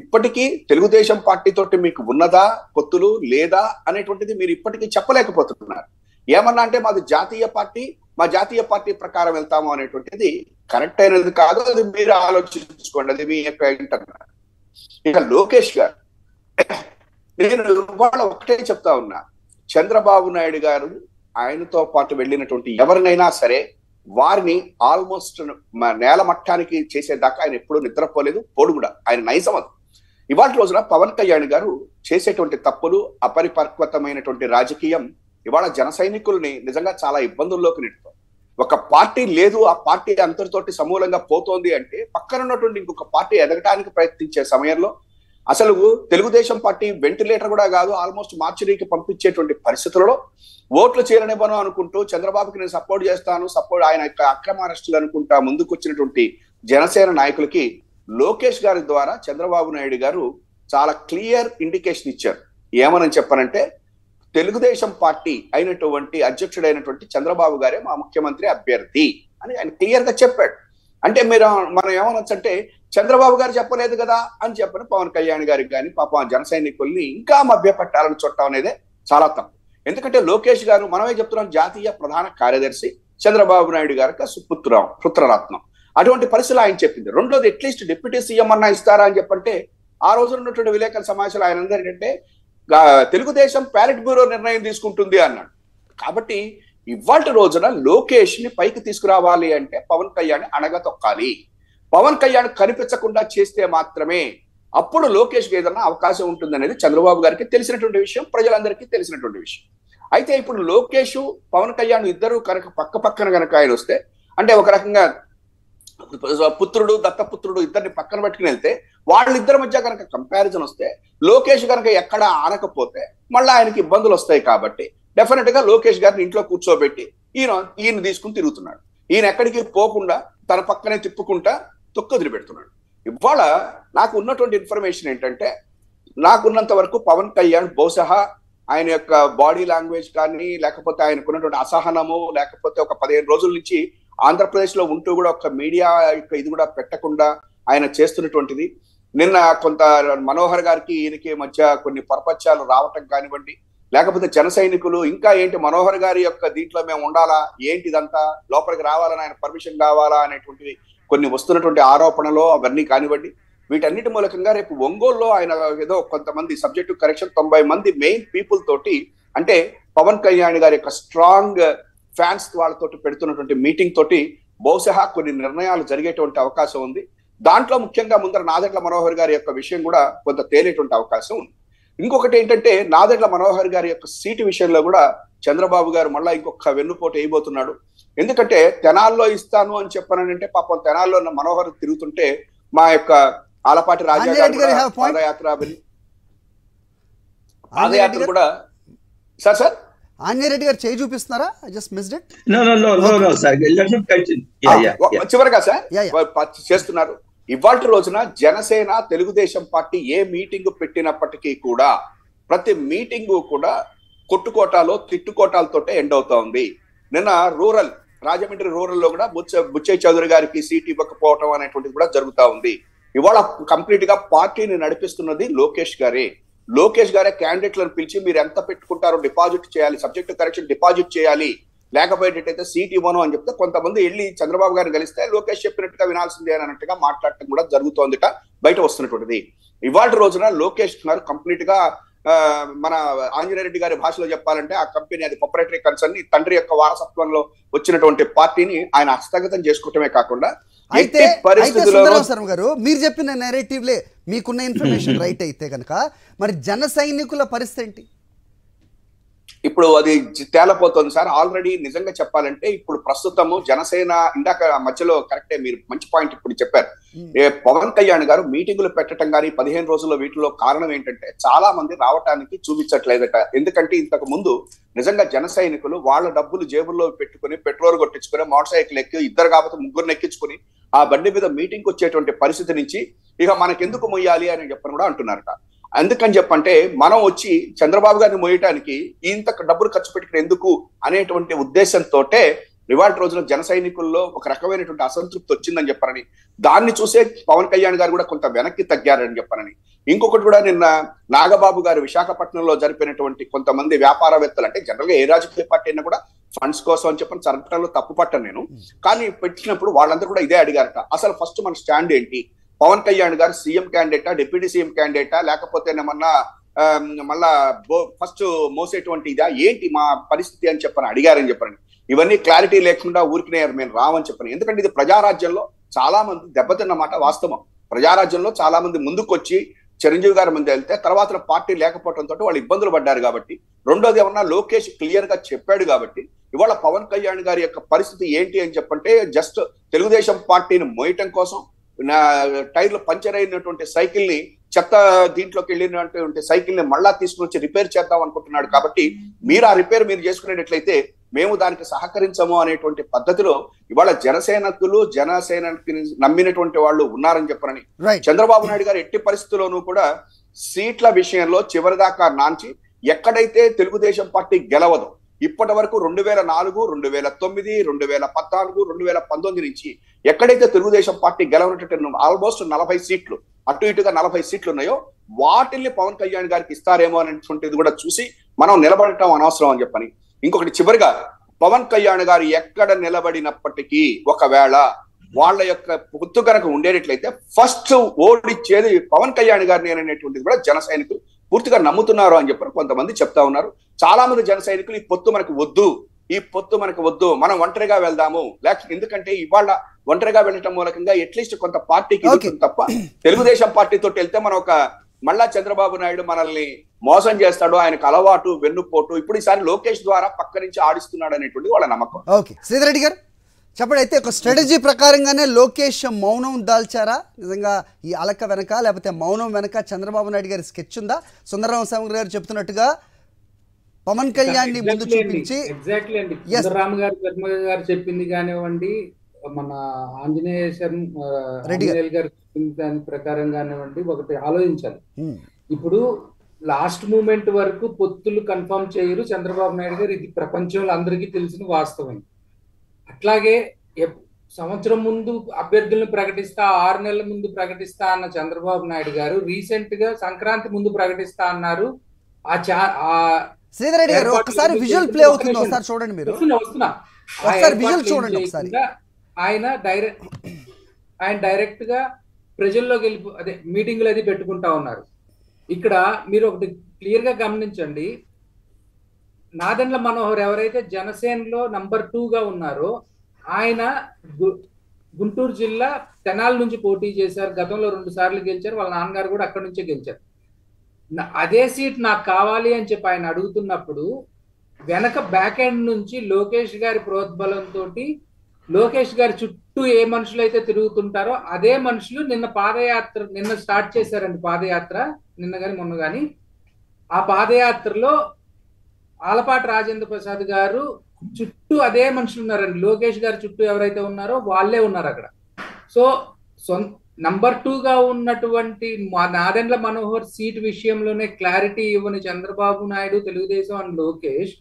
Speaker 4: ఇప్పటికీ తెలుగుదేశం పార్టీ తోటి మీకు ఉన్నదా పొత్తులు లేదా అనేటువంటిది మీరు ఇప్పటికీ చెప్పలేకపోతున్నారు. ఏమన్నా అంటే మాది జాతీయ పార్టీ, మా జాతీయ పార్టీ ప్రకారం వెళ్తాము అనేటువంటిది కరెక్ట్ అయినది కాదు. అది మీరు ఆలోచించుకోండి, అది మీ యొక్క ఇంటర్నెట్. ఇక లోకేష్ గారు, నేను ఇవాళ ఒకటే చెప్తా ఉన్నా, చంద్రబాబు నాయుడు గారు ఆయనతో పాటు వెళ్ళినటువంటి ఎవరినైనా సరే వారిని ఆల్మోస్ట్ నేల మట్టానికి చేసేదాకా ఆయన ఎప్పుడూ నిద్రపోలేదు, పోడు కూడా. ఆయన నైజం అది. ఇవాళ రోజున పవన్ కళ్యాణ్ గారు చేసేటువంటి తప్పులు, అపరిపక్వతమైనటువంటి రాజకీయం ఇవాళ జన సైనికుల్ని నిజంగా చాలా ఇబ్బందుల్లోకి నెడుతోంది. ఒక పార్టీ లేదు, ఆ పార్టీ అంతటితోటి సమూలంగా పోతోంది అంటే పక్కన ఉన్నటువంటి ఇంకొక పార్టీ ఎదగటానికి ప్రయత్నించే సమయంలో అసలు తెలుగుదేశం పార్టీ వెంటిలేటర్ కూడా కాదు, ఆల్మోస్ట్ మార్చురీకి పంపించేటువంటి పరిస్థితులలో ఓట్లు చేరనివ్వను అనుకుంటూ చంద్రబాబుకి నేను సపోర్ట్ చేస్తాను, ఆయన యొక్క అక్రమ అరెస్టులు అనుకుంటా ముందుకు వచ్చినటువంటి జనసేన నాయకులకి లోకేష్ గారి ద్వారా చంద్రబాబు నాయుడు గారు చాలా క్లియర్ ఇండికేషన్ ఇచ్చారు. ఏమని చెప్పనంటే తెలుగుదేశం పార్టీ అయినటువంటి అధ్యక్షుడైనటువంటి చంద్రబాబు గారే మా ముఖ్యమంత్రి అభ్యర్థి అని ఆయన క్లియర్ గా చెప్పాడు. అంటే మనం ఏమనొచ్చంటే చంద్రబాబు గారు చెప్పలేదు కదా అని చెప్పని పవన్ కళ్యాణ్ గారికి కానీ పాపం జన సైనికుల్ని ఇంకా మభ్యపెట్టాలని చూడటం అనేది చాలా తప్పు. ఎందుకంటే లోకేష్ గారు, మనమే చెప్తున్నాం, జాతీయ ప్రధాన కార్యదర్శి, చంద్రబాబు నాయుడు గారికి పుత్రరత్నం. అటువంటి పరిస్థితులు ఆయన చెప్పింది. రెండోది, అట్లీస్ట్ డిప్యూటీ సీఎం అన్నా ఇస్తారా అని చెప్పంటే ఆ రోజు ఉన్నటువంటి విలేకరుల సమావేశంలో ఆయన ఏంటంటే తెలుగుదేశం ప్యాలెట్ బ్యూరో నిర్ణయం తీసుకుంటుంది అన్నాడు. కాబట్టి ఇవాళ రోజున లోకేష్ ని పైకి తీసుకురావాలి అంటే పవన్ కళ్యాణ్ అణగతొక్కాలి. పవన్ కళ్యాణ్ కనిపించకుండా చేస్తే మాత్రమే అప్పుడు లోకేష్ కి ఏదన్నా అవకాశం ఉంటుంది అనేది చంద్రబాబు గారికి తెలిసినటువంటి విషయం, ప్రజలందరికీ తెలిసినటువంటి విషయం. అయితే ఇప్పుడు లోకేష్ పవన్ కళ్యాణ్ ఇద్దరు కనుక పక్కన కనుక ఆయన వస్తే, అంటే ఒక రకంగా పుత్రుడు దత్తపుత్రుడు ఇద్దరిని పక్కన పెట్టుకుని వెళ్తే వాళ్ళిద్దరి మధ్య కనుక కంపారిజన్ వస్తే లోకేష్ కనుక ఎక్కడ ఆనకపోతే మళ్ళీ ఆయనకి ఇబ్బందులు వస్తాయి. కాబట్టి డెఫినెట్ గా లోకేష్ గారిని ఇంట్లో కూర్చోబెట్టి ఈయన తీసుకుని తిరుగుతున్నాడు. ఈయన ఎక్కడికి పోకుండా తన పక్కనే తిప్పుకుంటా తొక్కదిలి పెడుతున్నాడు. ఇవాళ నాకు ఉన్నటువంటి ఇన్ఫర్మేషన్ ఏంటంటే, నాకున్నంత వరకు పవన్ కళ్యాణ్ బహుశా ఆయన యొక్క బాడీ లాంగ్వేజ్ కానీ లేకపోతే ఆయనకున్నటువంటి అసహనము, లేకపోతే ఒక 15 రోజుల నుంచి ఆంధ్రప్రదేశ్ లో ఉంటూ కూడా ఒక మీడియా ఇది కూడా పెట్టకుండా ఆయన చేస్తున్నటువంటిది, నిన్న కొంత మనోహర్ గారికి ఈయనకి మధ్య కొన్ని పరపత్యాలు రావటం కానివ్వండి, లేకపోతే జన సైనికులు ఇంకా ఏంటి మనోహర్ గారి యొక్క దీంట్లో మేము ఉండాలా, ఏంటి ఇదంతా లోపలికి రావాలని ఆయన పర్మిషన్ కావాలా అనేటువంటివి కొన్ని వస్తున్నటువంటి ఆరోపణలు అవన్నీ కానివ్వండి, వీటన్నిటి మూలకంగా రేపు ఒంగోలులో ఆయన ఏదో కొంతమంది సబ్జెక్టు కరెక్షన్ 90 మంది మెయిన్ పీపుల్ తోటి, అంటే పవన్ కళ్యాణ్ గారి యొక్క స్ట్రాంగ్ ఫ్యాన్స్ వాళ్ళతో పెడుతున్నటువంటి మీటింగ్ తోటి బహుశా కొన్ని నిర్ణయాలు జరిగేటువంటి అవకాశం ఉంది. దాంట్లో ముఖ్యంగా ముందర నాదెండ్ల మనోహర్ గారి యొక్క విషయం కూడా కొంత తేలేటువంటి అవకాశం ఉంది. ఇంకొకటి ఏంటంటే నాదెండ్ల మనోహర్ గారి యొక్క సీటు విషయంలో కూడా చంద్రబాబు గారు మళ్ళా ఇంకొక వెన్నుపోటు వేయబోతున్నాడు. ఎందుకంటే తెనాల్లో ఇస్తాను అని చెప్పానంటే పాపం తెనాల్లో మనోహర్ తిరుగుతుంటే మా యొక్క ఆలపాటి రాజా పాదయాత్ర కూడా సార్
Speaker 1: ఆంజనేయరెడ్డి గారు చేయి చూపిస్తున్నారా? I just missed it.
Speaker 3: No sir, let's continue.
Speaker 4: చివరిగా సార్ చేస్తున్నారు. ఇవాళ రోజున జనసేన తెలుగుదేశం పార్టీ ఏ మీటింగ్ పెట్టినప్పటికీ కూడా ప్రతి మీటింగ్ కూడా కొట్టుకోటాలో తిట్టుకోటాలతోటే ఎండ్ అవుతా ఉంది. నిన్న రాజమండ్రి రూరల్ లో కూడా బుచ్చయ్య చౌదరి గారికి సీట్ ఇవ్వకపోవటం అనేటువంటిది కూడా జరుగుతా ఉంది. ఇవాళ కంప్లీట్ గా పార్టీని నడిపిస్తున్నది లోకేష్ గారే క్యాండిడేట్లను పిలిచి మీరు ఎంత పెట్టుకుంటారో డిపాజిట్ చేయాలి, సబ్జెక్ట్ కరెక్షన్ డిపాజిట్ చేయాలి, లేకపోయేటట్టయితే సీట్ ఇవ్వను అని చెప్తే కొంతమంది వెళ్ళి చంద్రబాబు గారిని కలిస్తే లోకేష్ చెప్పినట్టుగా వినాల్సిందే అని అన్నట్టుగా మాట్లాడటం కూడా జరుగుతోందిట, బయట వస్తున్నటువంటిది. ఇవాళ రోజున లోకేష్ గారు కంప్లీట్ గా మన ఆంజనేయరెడ్డి గారి భాషలో చెప్పాలంటే ఆ కంపెనీ అది ప్రొపరేటరీ కన్సర్న్, తండ్రి యొక్క వారసత్వంలో వచ్చినటువంటి పార్టీని ఆయన హస్తగతం చేసుకోవటమే కాకుండా
Speaker 1: అయితే సుందరరావు గారు మీరు చెప్పిన నెరేటివ్లే మీకున్న ఇన్ఫర్మేషన్ రైట్ అయితే కనుక మరి జన సైనికుల పరిస్థితి ఏంటి?
Speaker 4: ఇప్పుడు అది తేలపోతుంది సార్. ఆల్రెడీ నిజంగా చెప్పాలంటే ఇప్పుడు ప్రస్తుతము జనసేన ఇందాక మధ్యలో కరెక్టే మీరు మంచి పాయింట్ ఇప్పుడు చెప్పారు. పవన్ కళ్యాణ్ గారు మీటింగులు పెట్టడం కానీ 15 రోజుల్లో వీటిలో కారణం ఏంటంటే చాలా మంది రావటానికి చూపించట్లేదట. ఎందుకంటే ఇంతకు ముందు నిజంగా జన సైనికులు వాళ్ళ డబ్బులు జేబుల్లో పెట్టుకుని పెట్రోల్ కొట్టించుకుని మోటార్ సైకిల్ ఎక్కి ఇద్దరు కాకపోతే ముగ్గురు ఎక్కించుకుని ఆ బండి మీద మీటింగ్కి వచ్చేటువంటి పరిస్థితి నుంచి ఇక మనకెందుకు మొయ్యాలి అని చెప్పని కూడా అంటున్నారట. అందుకని చెప్పంటే మనం వచ్చి చంద్రబాబు గారిని మోయటానికి ఇంత డబ్బులు ఖర్చు పెట్టుకుని ఎందుకు అనేటువంటి ఉద్దేశంతో ఇవాళ రోజున జన సైనికుల్లో ఒక రకమైనటువంటి అసంతృప్తి వచ్చిందని చెప్పారని, దాన్ని చూసే పవన్ కళ్యాణ్ గారు కూడా కొంత వెనక్కి తగ్గారని చెప్పారని. ఇంకొకటి కూడా నిన్న నాగబాబు గారు విశాఖపట్నంలో జరిపినటువంటి కొంతమంది వ్యాపారవేత్తలు, అంటే జనరల్ గా ఏ రాజకీయ పార్టీ అయినా కూడా ఫండ్స్ కోసం అని చెప్పని చట్టంలో తప్పు పట్టాను నేను, కానీ పెట్టినప్పుడు వాళ్ళందరూ కూడా ఇదే అడిగారట, అసలు ఫస్ట్ మన స్టాండ్ ఏంటి, పవన్ కళ్యాణ్ గారు సీఎం క్యాండిడేటా, డిప్యూటీ సీఎం క్యాండిడేటా, లేకపోతే ఏమన్నా మళ్ళా ఫస్ట్ మోసేటువంటి ఇదా ఏంటి మా పరిస్థితి అని చెప్పని అడిగారని చెప్పని. ఇవన్నీ క్లారిటీ లేకుండా ఊరికినే మేము రావని చెప్పని. ఎందుకంటే ఇది ప్రజారాజ్యంలో చాలా మంది దెబ్బతిన్నమాట వాస్తవం. ప్రజారాజ్యంలో చాలా మంది ముందుకొచ్చి చిరంజీవి గారి ముందు వెళ్తే తర్వాత పార్టీ లేకపోవడంతో వాళ్ళు ఇబ్బందులు పడ్డారు కాబట్టి, రెండోది ఏమన్నా లోకేష్ క్లియర్ గా చెప్పాడు కాబట్టి ఇవాళ పవన్ కళ్యాణ్ గారి యొక్క పరిస్థితి ఏంటి అని చెప్పంటే జస్ట్ తెలుగుదేశం పార్టీని మోయటం కోసం టైర్లు పంచర్ అయినటువంటి సైకిల్ ని చెత్త దీంట్లోకి వెళ్ళినటువంటి సైకిల్ ని మళ్ళా తీసుకుని వచ్చి రిపేర్ చేద్దాం అనుకుంటున్నాడు. కాబట్టి మీరు ఆ రిపేర్ మీరు చేసుకునేటట్లయితే మేము దానికి సహకరించము అనేటువంటి పద్ధతిలో ఇవాళ జనసేనకి నమ్మినటువంటి వాళ్ళు ఉన్నారని చెప్పనని చంద్రబాబు నాయుడు గారు ఎట్టి పరిస్థితుల్లోనూ కూడా సీట్ల విషయంలో చివరిదాకా నాంచి ఎక్కడైతే తెలుగుదేశం పార్టీ గెలవదు, ఇప్పటి వరకు 2004, 2009, 2014, 2019 నుంచి ఎక్కడైతే తెలుగుదేశం పార్టీ గెలవనట్టు ఆల్మోస్ట్ 40 సీట్లు అటు ఇటుగా 40 సీట్లు ఉన్నాయో వాటిల్ని పవన్ కళ్యాణ్ గారికి ఇస్తారేమో అనేటువంటిది కూడా చూసి మనం నిలబడటం అనవసరం అని చెప్పని. ఇంకొకటి చివరిగా పవన్ కళ్యాణ్ గారు ఎక్కడ నిలబడినప్పటికీ ఒకవేళ వాళ్ళ యొక్క పొత్తు కనుక ఉండేటట్లయితే ఫస్ట్ ఓడిచ్చేది పవన్ కళ్యాణ్ గారిని అనేటువంటిది కూడా జన సైనికులు పూర్తిగా నమ్ముతున్నారు అని చెప్పి కొంతమంది చెప్తా ఉన్నారు. చాలా మంది జన సైనికులు ఈ పొత్తు మనకు వద్దు, మనం ఒంటరిగా వెళ్దాము, లేకపోతే ఎందుకంటే ఇవాళ ఒంటరిగా వెళ్ళటం మూలకంగా అట్లీస్ట్ కొంత పార్టీకి తప్ప తెలుగుదేశం పార్టీతో వెళ్తే మనం మళ్ళా చంద్రబాబు నాయుడు మనల్ని మోసం చేస్తాడు, ఆయనకు అలవాటు వెన్నుపోటు, ఇప్పుడు ఈసారి లోకేష్ ద్వారా పక్క నుంచి ఆడిస్తున్నాడు అనేటువంటి వాళ్ళ నమ్మకం.
Speaker 1: ఓకే శ్రీధర్ రెడ్డి గారు చెప్పండి. అయితే ఒక స్ట్రాటజీ ప్రకారంగానే లోకేష్ మౌనం దాల్చారా నిజంగా ఈ అలక వెనక, లేకపోతే మౌనం వెనక చంద్రబాబు నాయుడు గారి స్కెచ్ ఉందా? సుందరరామ గారు చెప్తున్నట్టుగా పవన్ కళ్యాణ్ ని ముందు చూపించి
Speaker 2: ఎగ్జాక్ట్లీ అండి సుందరరామ గారు చెప్పింది కానివ్వండి, మన ఆంజనేయ రెడ్డి గారు చెప్పిన దాని ప్రకారం కానివ్వండి, ఒకటి ఆలోచించాలి. ఇప్పుడు లాస్ట్ మూమెంట్ వరకు పొత్తులు కన్ఫర్మ్ చేయరు చంద్రబాబు నాయుడు గారు, ఇది ప్రపంచంలో అందరికీ తెలిసిన వాస్తవం. అట్లాగే సంవత్సరం ముందు అభ్యర్థులను ప్రకటిస్తా, 6 నెలల ముందు ప్రకటిస్తా అన్న చంద్రబాబు నాయుడు గారు రీసెంట్ గా సంక్రాంతి ముందు ప్రకటిస్తా అన్నారు.
Speaker 1: శ్రీధర్ రెడ్డి గారు ఒకసారి విజువల్ ప్లే అవుతుంది, ఒకసారి చూడండి మీరు. ఒకసారి విజువల్ చూడండి ఒకసారి.
Speaker 2: ఆయన డైరెక్ట్ గా ప్రజల్లోకి వెళ్ళి అదే మీటింగ్లు అది పెట్టుకుంటా ఉన్నారు. ఇక్కడ మీరు ఒకటి క్లియర్ గా గమనించండి, నాదెండ్ల మనోహర్ ఎవరైతే జనసేనలో నంబర్ 2 గా ఉన్నారో ఆయన గుంటూరు జిల్లా తెనాలి నుంచి పోటీ చేశారు, గతంలో 2 సార్లు గెలిచారు, వాళ్ళ నాన్నగారు కూడా అక్కడి నుంచే గెలిచారు. అదే సీట్ నాకు కావాలి అని చెప్పి ఆయన అడుగుతున్నప్పుడు వెనక బ్యాక్ ఎండ్ నుంచి లోకేష్ గారి ప్రోద్బలంతో లోకేష్ గారి చుట్టూ ఏ మనుషులు అయితే తిరుగుతుంటారో అదే మనుషులు నిన్న స్టార్ట్ చేశారండి పాదయాత్ర, నిన్న కానీ మొన్న కానీ. ఆ పాదయాత్రలో ఆలపాటి రాజేంద్ర ప్రసాద్ గారు చుట్టూ అదే మనుషులు ఉన్నారండి. లోకేష్ గారు చుట్టూ ఎవరైతే ఉన్నారో వాళ్ళే ఉన్నారు అక్కడ. సో నంబర్ 2గా ఉన్నటువంటి నాదెండ్ల మనోహర్ సీట్ విషయంలోనే క్లారిటీ ఇవ్వని చంద్రబాబు నాయుడు, తెలుగుదేశం అండ్ లోకేష్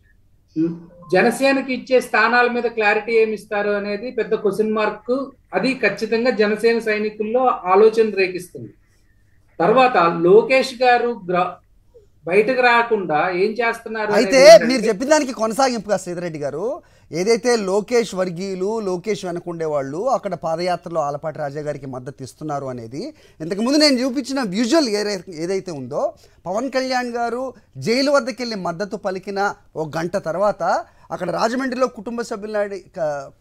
Speaker 2: జనసేనకి ఇచ్చే స్థానాల మీద క్లారిటీ ఏమి ఇస్తారు అనేది పెద్ద క్వశ్చన్ మార్క్. అది ఖచ్చితంగా జనసేన సైనికుల్లో ఆలోచన రేకిస్తుంది. తర్వాత లోకేష్ గారు బయటకు రాకుండా ఏం చేస్తున్నారు
Speaker 1: అయితే మీరు చెప్పిన దానికి కొనసాగింపుగా శ్రీధర్ గారు, ఏదైతే లోకేష్ వర్గీయులు, లోకేష్ వెనకుండే వాళ్ళు అక్కడ పాదయాత్రలో ఆలపాటి రాజా గారికి మద్దతు ఇస్తున్నారు అనేది ఇంతకుముందు నేను చూపించిన విజువల్ ఏదైతే ఉందో, పవన్ కళ్యాణ్ గారు జైలు వద్దకు వెళ్ళి మద్దతు పలికిన ఒక గంట తర్వాత అక్కడ రాజమండ్రిలో కుటుంబ సభ్యులని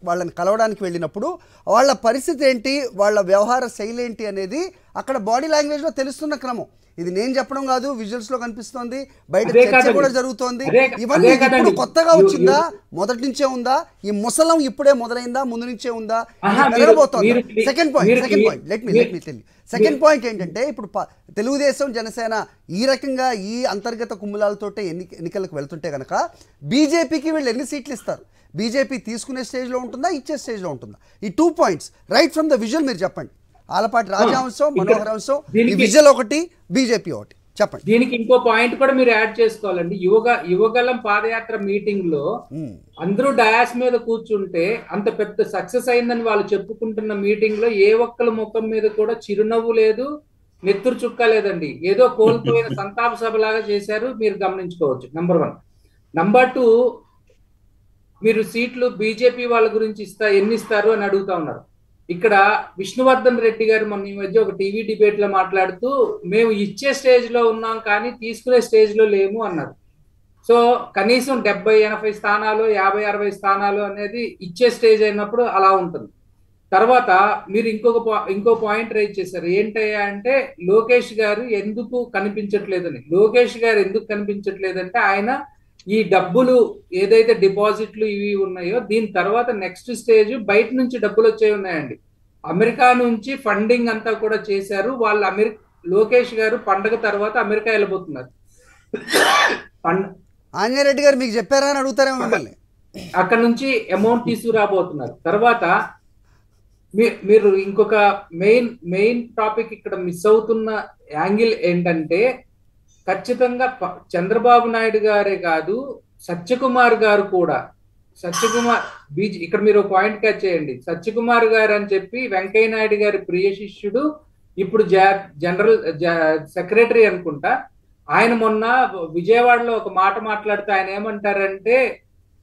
Speaker 1: వాళ్ళని కలవడానికి వెళ్ళినప్పుడు వాళ్ళ పరిస్థితి ఏంటి, వాళ్ళ వ్యవహార శైలి ఏంటి అనేది అక్కడ బాడీ లాంగ్వేజ్లో తెలుస్తున్న క్రమం. ఇది నేను చెప్పడం కాదు, విజువల్స్ లో కనిపిస్తోంది, బయట చర్చ కూడా జరుగుతోంది. ఇవన్నీ ఇప్పుడు కొత్తగా వచ్చిందా, మొదటి నుంచే ఉందా, ఈ ముసలం ఇప్పుడే మొదలైందా, ముందు నుంచే ఉందా, పెరగబోతోంది? Second point let me tell you. Second point ఏంటంటే, ఇప్పుడు తెలుగుదేశం జనసేన ఈ రకంగా ఈ అంతర్గత కుమ్ములాలతోటే ఎన్నికలకు వెళ్తుంటే కనుక బీజేపీకి వీళ్ళు ఎన్ని సీట్లు ఇస్తారు? బీజేపీ తీసుకునే స్టేజ్లో ఉంటుందా, ఇచ్చే స్టేజ్లో ఉంటుందా? ఈ 2 points right from the visual మీరు చెప్పండి. ఆలపాటి రాజహంసం, మనోహర్ అంశం, ఈ విజువల్ ఒకటి, బీజేపీ ఒకటి, చెప్పండి.
Speaker 2: దీనికి ఇంకో పాయింట్ కూడా మీరు యాడ్ చేసుకోవాలండి. యువగలం పాదయాత్ర మీటింగ్ లో అందరూ డయాస్ మీద కూర్చుంటే అంత పెద్ద సక్సెస్ అయిందని వాళ్ళు చెప్పుకుంటున్న మీటింగ్ లో ఏ ఒక్కల ముఖం మీద కూడా చిరునవ్వు లేదు, నెత్తురు చుక్క లేదండి. ఏదో కోల్పోయిన సంతాప సభలాగా చేశారు, మీరు గమనించుకోవచ్చు. నంబర్ 1. నంబర్ 2, మీరు సీట్లు బీజేపీ వాళ్ళ గురించి ఎన్ని ఇస్తారు అని అడుగుతా ఉన్నారు. ఇక్కడ విష్ణువర్ధన్ రెడ్డి గారు మొన్న ఈ మధ్య ఒక టీవీ డిబేట్ లో మాట్లాడుతూ, మేము ఇచ్చే స్టేజ్ లో ఉన్నాం కానీ తీసుకునే స్టేజ్ లో లేము అన్నారు. సో కనీసం 70-80 స్థానాలు, 50-60 స్థానాలు అనేది ఇచ్చే స్టేజ్ అయినప్పుడు అలా ఉంటుంది. తర్వాత మీరు ఇంకో పాయింట్ రైజ్ చేశారు. ఏంటయ్యా అంటే, లోకేష్ గారు ఎందుకు కనిపించట్లేదని. లోకేష్ గారు ఎందుకు కనిపించట్లేదంటే, ఆయన ఈ డబ్బులు ఏదైతే డిపాజిట్లు ఇవి ఉన్నాయో దీని తర్వాత నెక్స్ట్ స్టేజ్ బయట నుంచి డబ్బులు వచ్చేవి ఉన్నాయండి. అమెరికా నుంచి ఫండింగ్ అంతా కూడా చేశారు వాళ్ళు. లోకేష్ గారు పండగ తర్వాత అమెరికా వెళ్ళిపోతున్నారు.
Speaker 1: ఆంజనేరెడ్డి గారు మీకు చెప్పారా అని అడుగుతారేమో మిమ్మల్ని.
Speaker 2: అక్కడ నుంచి అమౌంట్ తీసుకురాబోతున్నారు. తర్వాత మీరు ఇంకొక మెయిన్ టాపిక్ ఇక్కడ మిస్ అవుతున్న యాంగిల్ ఏంటంటే, ఖచ్చితంగా చంద్రబాబు నాయుడు గారే కాదు, సత్యకుమార్ గారు కూడా, ఇక్కడ మీరు పాయింట్ క్యాచ్ చేయండి. సత్యకుమార్ గారు అని చెప్పి వెంకయ్య నాయుడు గారి ప్రియ శిష్యుడు, ఇప్పుడు జనరల్ సెక్రటరీ అనుకుంటా. ఆయన మొన్న విజయవాడలో ఒక మాట మాట్లాడితే ఆయన ఏమంటారంటే,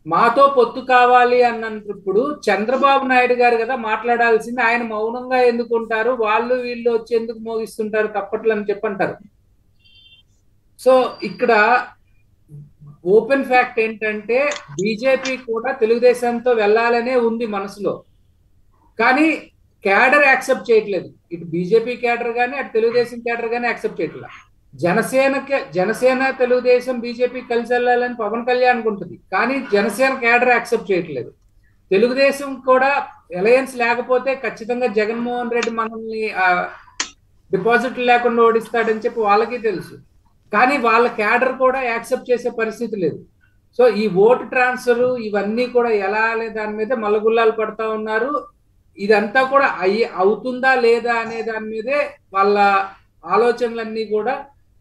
Speaker 2: మాతో పొత్తు కావాలి అన్నప్పుడు చంద్రబాబు నాయుడు గారు కదా మాట్లాడాల్సింది, ఆయన మౌనంగా ఎందుకుంటారు, వాళ్ళు వీళ్ళు వచ్చి ఎందుకు మోగిస్తుంటారు తప్పట్లు అని చెప్పంటారు. సో ఇక్కడ ఓపెన్ ఫ్యాక్ట్ ఏంటంటే, బీజేపీ కూడా తెలుగుదేశంతో వెళ్ళాలనే ఉంది మనసులో, కానీ క్యాడర్ యాక్సెప్ట్ చేయట్లేదు. ఇటు బీజేపీ క్యాడర్ కానీ అటు తెలుగుదేశం క్యాడర్ కానీ యాక్సెప్ట్ చేయట్లేదు. జనసేన తెలుగుదేశం బీజేపీ కలిసి వెళ్ళాలని పవన్ కళ్యాణ్ ఉంటుంది, కానీ జనసేన క్యాడర్ యాక్సెప్ట్ చేయట్లేదు. తెలుగుదేశం కూడా అలయన్స్ లేకపోతే ఖచ్చితంగా జగన్మోహన్ రెడ్డి మనల్ని డిపాజిట్లు లేకుండా ఓడిస్తాడని చెప్పి వాళ్ళకి తెలుసు, కానీ వాళ్ళ క్యాడర్ కూడా యాక్సెప్ట్ చేసే పరిస్థితి లేదు. సో ఈ ఓటు ట్రాన్స్ఫర్ ఇవన్నీ కూడా ఎలా అనే దాని మీద మల్లగుల్లాలు పడతా ఉన్నారు. ఇదంతా కూడా అవుతుందా లేదా అనే దాని మీదే వాళ్ళ ఆలోచనలన్నీ కూడా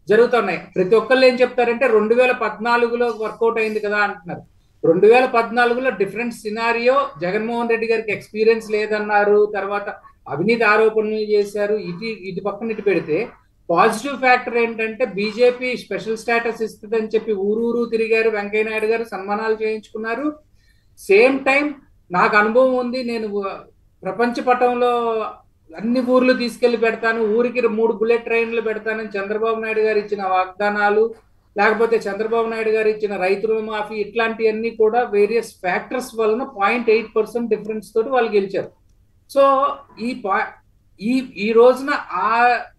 Speaker 2: జరుగుతున్నాయి. ప్రతి ఒక్కళ్ళు ఏం చెప్తారంటే 2014లో వర్కౌట్ అయింది కదా అంటున్నారు. 2014లో డిఫరెంట్ సినారియో, జగన్మోహన్ రెడ్డి గారికి ఎక్స్పీరియన్స్ లేదన్నారు, తర్వాత అవినీతి ఆరోపణలు చేశారు. ఇటు పక్కన ఇటు పెడితే పాజిటివ్ ఫ్యాక్టర్ ఏంటంటే, బీజేపీ స్పెషల్ స్టేటస్ ఇస్తుందని చెప్పి ఊరూరు తిరిగారు, వెంకయ్య నాయుడు గారు సన్మానాలు చేయించుకున్నారు. సేమ్ టైం నాకు అనుభవం ఉంది, నేను ప్రపంచ పటంలో అన్ని ఊర్లు తీసుకెళ్లి పెడతాను, ఊరికి 3 బుల్లెట్ ట్రైన్లు పెడతానని చంద్రబాబు నాయుడు గారు ఇచ్చిన వాగ్దానాలు, లేకపోతే చంద్రబాబు నాయుడు గారు ఇచ్చిన రైతు రుణమాఫీ, ఇట్లాంటివన్నీ కూడా వేరియస్ ఫ్యాక్టర్స్ వలన 0.8% డిఫరెన్స్ తోటి వాళ్ళు గెలిచారు. సో ఈ రోజున ఆ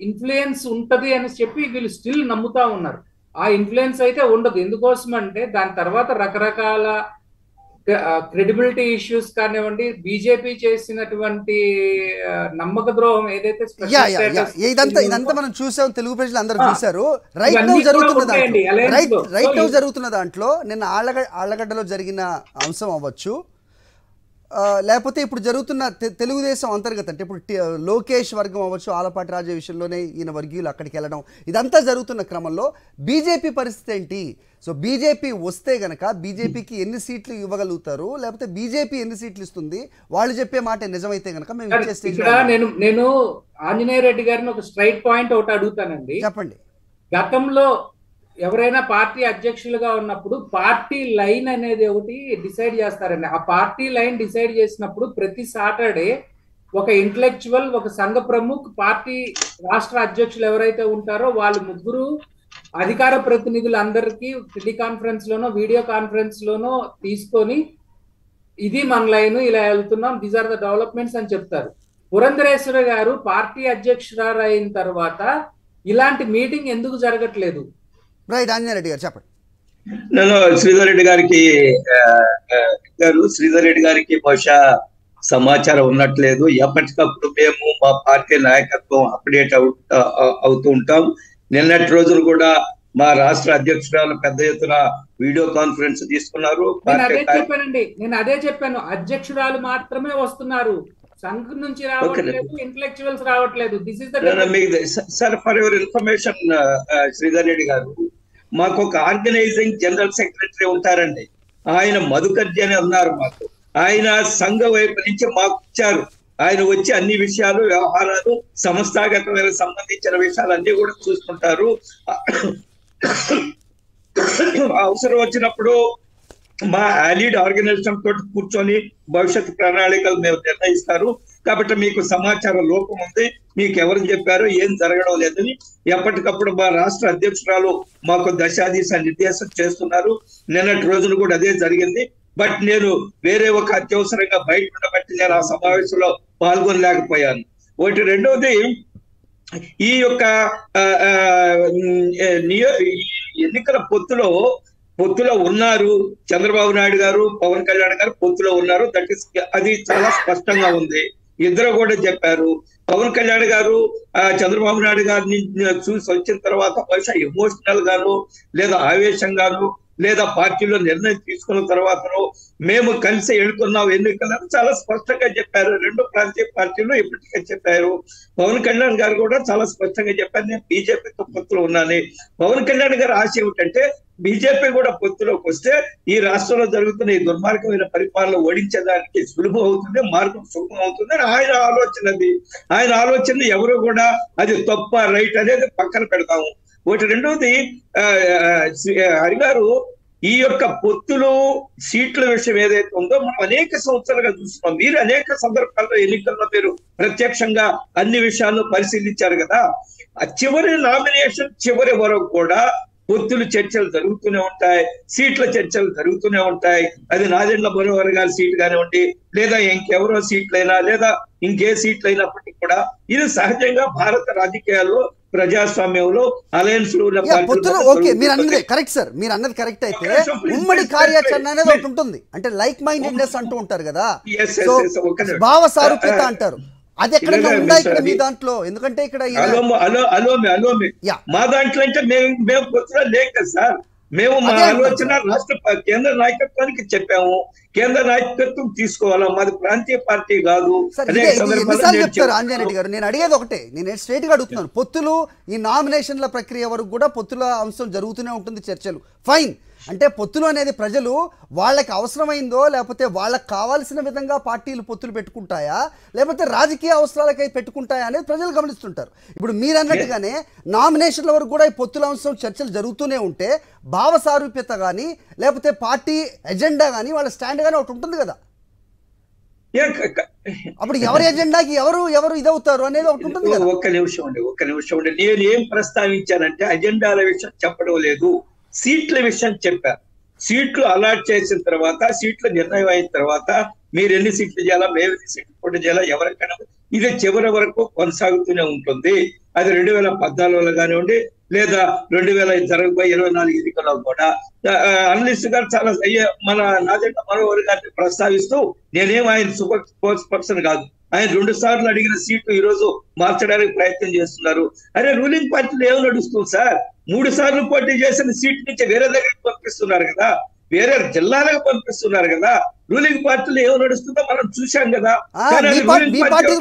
Speaker 2: ఇన్ఫ్లుయెన్స్ ఉంటది అని చెప్పి వీళ్ళు స్టిల్ నమ్ముతా ఉన్నారు. ఆ ఇన్ఫ్లుయెన్స్ అయితే ఉండదు. ఎందుకోసం అంటే దాని తర్వాత రకరకాల క్రెడిబిలిటీ ఇష్యూస్ కానివ్వండి, బీజేపీ చేసినటువంటి నమ్మక ద్రోహం ఏదైతే
Speaker 1: ఇదంతా మనం చూసాం, తెలుగు ప్రజలు అందరూ చూసారు. రైట్ నౌ జరుగుతున్న దాంట్లో నిన్న ఆళ్లగడ్డలో జరిగిన అంశం అవ్వచ్చు, లేకపోతే ఇప్పుడు జరుగుతున్న తెలుగుదేశం అంతర్గత అంటే ఇప్పుడు లోకేష్ వర్గం అవ్వచ్చు, ఆలపాటి రాజా విషయంలోనే ఈయన వర్గీయులు అక్కడికి వెళ్ళడం, ఇదంతా జరుగుతున్న క్రమంలో బీజేపీ పరిస్థితి ఏంటి? సో బీజేపీ వస్తే గనక బీజేపీకి ఎన్ని సీట్లు ఇవ్వగలుగుతారు, లేకపోతే బీజేపీ ఎన్ని సీట్లు ఇస్తుంది? వాళ్ళు చెప్పే మాట నిజమైతే గనక మేము ఇచ్చే స్టేజ్.
Speaker 2: నేను ఆంజనేయ రెడ్డి గారిని ఒక స్ట్రైట్ పాయింట్ ఒకటి అడుగుతానండి.
Speaker 1: చెప్పండి.
Speaker 2: గతంలో ఎవరైనా పార్టీ అధ్యక్షులుగా ఉన్నప్పుడు పార్టీ లైన్ అనేది ఒకటి డిసైడ్ చేస్తారండి. ఆ పార్టీ లైన్ డిసైడ్ చేసినప్పుడు ప్రతి సాటర్డే ఒక ఇంటలెక్చువల్, ఒక సంఘ ప్రముఖ్, పార్టీ రాష్ట్ర అధ్యక్షులు ఎవరైతే ఉంటారో వాళ్ళు ముగ్గురు అధికార ప్రతినిధులందరికీ టెలికాన్ఫరెన్స్ లోనో వీడియో కాన్ఫరెన్స్ లోనో తీసుకొని ఇది మన లైన్, ఇలా వెళ్తున్నాం, దీస్ ఆర్ ద డెవలప్మెంట్స్ అని చెప్తారు. పురంధరేశ్వరి గారు పార్టీ అధ్యక్షురాలు అయిన తర్వాత ఇలాంటి మీటింగ్ ఎందుకు జరగట్లేదు?
Speaker 1: రైట్, ఆంజనేయ రెడ్డి గారు చెప్పండి.
Speaker 3: నేను శ్రీధర్ రెడ్డి గారికి బహుశా సమాచారం ఉన్నట్లేదు. ఎప్పటికప్పుడు మేము మా పార్టీ నాయకత్వం అప్డేట్ అవుతూ ఉంటాం. నిన్నటి రోజులు కూడా మా రాష్ట్ర అధ్యక్షురాలు పెద్ద ఎత్తున వీడియో కాన్ఫరెన్స్ తీసుకున్నారు.
Speaker 2: నేను అదే చెప్పాను, అధ్యక్షురాలు మాత్రమే వస్తున్నారు, సంఘం నుంచి రావట్లేదు, ఇంటలెక్చువల్స్ రావట్లేదు. This is the
Speaker 3: sir, for your information Sridhar Reddy గారు, మాకు ఒక ఆర్గనైజింగ్ జనరల్ సెక్రటరీ ఉంటారండి, ఆయన మధుకర్జీ అని ఉన్నారు. మాకు ఆయన సంఘ వైపు నుంచి మాకు ఇచ్చారు. ఆయన వచ్చి అన్ని విషయాలు, వ్యవహారాలు, సంస్థాగతమైన సంబంధించిన విషయాలు అన్ని కూడా చూసుకుంటారు. అవసరం వచ్చినప్పుడు మా అలీడ్ ఆర్గనైజేషన్ తోటి కూర్చొని భవిష్యత్ ప్రణాళికలు మేము నిర్ణయిస్తారు. కాబట్టి మీకు సమాచారం లోపం ఉంది, మీకు ఎవరు చెప్పారో ఏం జరగడం లేదని ఎప్పటికప్పుడు మా రాష్ట్ర అధ్యక్షురాలు మాకు దశాదిశ నిర్దేశం చేస్తున్నారు. నిన్నటి రోజున కూడా అదే జరిగింది. బట్ నేను వేరే ఒక అత్యవసరంగా బయట ఉండబట్టి నేను ఆ సమావేశంలో పాల్గొనలేకపోయాను. ఒకటి. రెండవది, ఈ యొక్క ఎన్నికల పొత్తులో ఉన్నారు. చంద్రబాబు నాయుడు గారు, పవన్ కళ్యాణ్ గారు పొత్తులో ఉన్నారు. దట్ ఈస్, అది చాలా స్పష్టంగా ఉంది. ఇద్దరు కూడా చెప్పారు. పవన్ కళ్యాణ్ గారు చంద్రబాబు నాయుడు గారిని చూసి వచ్చిన తర్వాత బహుశా ఎమోషనల్ గాను, లేదా ఆవేశంగాను, లేదా పార్టీలో నిర్ణయం తీసుకున్న తర్వాత మేము కలిసి ఎన్నుకున్నాం ఎన్నికలను చాలా స్పష్టంగా చెప్పారు. రెండు ప్రాంతీయ పార్టీలు ఇప్పటికే చెప్పారు. పవన్ కళ్యాణ్ గారు కూడా చాలా స్పష్టంగా చెప్పారు, నేను బీజేపీతో పొత్తులో ఉన్నాను. పవన్ కళ్యాణ్ గారి ఆశ ఏమిటంటే బీజేపీ కూడా పొత్తులోకి వస్తే ఈ రాష్ట్రంలో జరుగుతున్న ఈ దుర్మార్గమైన పరిపాలన ఓడించడానికి సులభం అవుతుంది, మార్గం సులభం అవుతుంది అని ఆయన ఆలోచన ఎవరు కూడా అది తప్ప రైట్ అనేది పక్కన పెడతాము. ఒకటి. రెండవది, హరిగారు, ఈ యొక్క పొత్తులు సీట్ల విషయం ఏదైతే ఉందో మనం అనేక సంవత్సరాలుగా చూస్తున్నాం. మీరు అనేక సందర్భాల్లో ఎన్నికల్లో మీరు ప్రత్యక్షంగా అన్ని విషయాలను పరిశీలించారు కదా. ఆ చివరి నామినేషన్ చివరి వరకు కూడా పొత్తులు చర్చలు జరుగుతూనే ఉంటాయి, సీట్ల చర్చలు జరుగుతూనే ఉంటాయి. అది నాదెండ్ల మనోహర్ గారి సీట్ కానివ్వండి, లేదా ఇంకెవరో సీట్లైనా, లేదా ఇంకే సీట్లు అయినప్పటికీ కూడా ఇది సహజంగా భారత రాజకీయాల్లో, ప్రజాస్వామ్యంలో అలయన్స్
Speaker 1: మీరు అన్నది కరెక్ట్ సార్, మీరు అన్నది కరెక్ట్. అయితే ఉమ్మడి కార్యాచరణ అనేది ఒకటి ఉంటుంది, అంటే లైక్ మైండెడ్నెస్ అంటూ ఉంటారు కదా, భావ సారూప్యత అంటారు. అది ఎక్కడైనా ఉందా ఇక్కడ మీ దాంట్లో? ఎందుకంటే ఇక్కడ
Speaker 3: మా దాంట్లో అంటే మేము పొత్తులో లేక సార్, మేము మా ఆలోచన రాష్ట్ర కేంద్ర నాయకత్వానికి చెప్పాము. కేంద్ర నాయకత్వం తీసుకోవాలా, మాది ప్రాంతీయ పార్టీ కాదు.
Speaker 1: చెప్తారు ఆంజనేయ రెడ్డి గారు, నేను అడిగేది ఒకటే, నేను స్ట్రైట్ గా అడుగుతున్నాను. పొత్తులు, ఈ నామినేషన్ల ప్రక్రియ వరకు కూడా పొత్తుల అంశం జరుగుతూనే ఉంటుంది, చర్చలు ఫైన్. అంటే పొత్తులు అనేది ప్రజలు వాళ్ళకి అవసరమైందో, లేకపోతే వాళ్ళకి కావాల్సిన విధంగా పార్టీలు పొత్తులు పెట్టుకుంటాయా, లేకపోతే రాజకీయ అవసరాలకై పెట్టుకుంటాయా అనేది ప్రజలు గమనిస్తుంటారు. ఇప్పుడు మీరు అన్నట్టుగానే నామినేషన్ల వరకు కూడా ఈ పొత్తుల అంశం చర్చలు జరుగుతూనే ఉంటే భావ సారూప్యత కానీ, లేకపోతే పార్టీ ఎజెండా కానీ, వాళ్ళ స్టాండ్ కానీ ఒకటి ఉంటుంది కదా. అప్పుడు ఎవరి ఎజెండాకి ఎవరు ఇదవుతారు అనేది ఒకటి ఉంటుంది కదా.
Speaker 3: ఒక్క నిమిషం ఉండి నేను ఏం ప్రస్తావించానంటే అజెండాల విషయం చెప్పడం లేదు, సీట్ల విషయం చెప్పారు. సీట్లు అలాట్ చేసిన తర్వాత, సీట్ల నిర్ణయం అయిన తర్వాత మీరు ఎన్ని సీట్లు చేయాలా, మేము ఎన్ని సీట్లు పోటీ చేయాలా, ఎవరికైనా ఇది చివరి వరకు కొనసాగుతూనే ఉంటుంది. అది 2014లో కానివ్వండి, లేదా 2024 ఎన్నికల్లో కూడా అనలిస్ట్ గారు చాలా మన నాదెండ్ల మనోహర్ గారిని ప్రస్తావిస్తూ, నేనేం ఆయన స్పోర్ట్స్ పర్సన్ కాదు, ఆయన 2 సార్లు అడిగిన సీటు ఈ రోజు మార్చడానికి ప్రయత్నం చేస్తున్నారు. అరే రూలింగ్ పార్టీలో ఏం నడుస్తుంది సార్? 3 సార్లు పోటీ చేసిన సీట్ నుంచి వేరే దగ్గరికి పంపిస్తున్నారు కదా, వేరే జిల్లాలకు పంపిస్తున్నారు కదా. రూలింగ్ పార్టీలో ఏం నడుస్తుందో మనం చూసాం కదా.
Speaker 1: మీ పార్టీ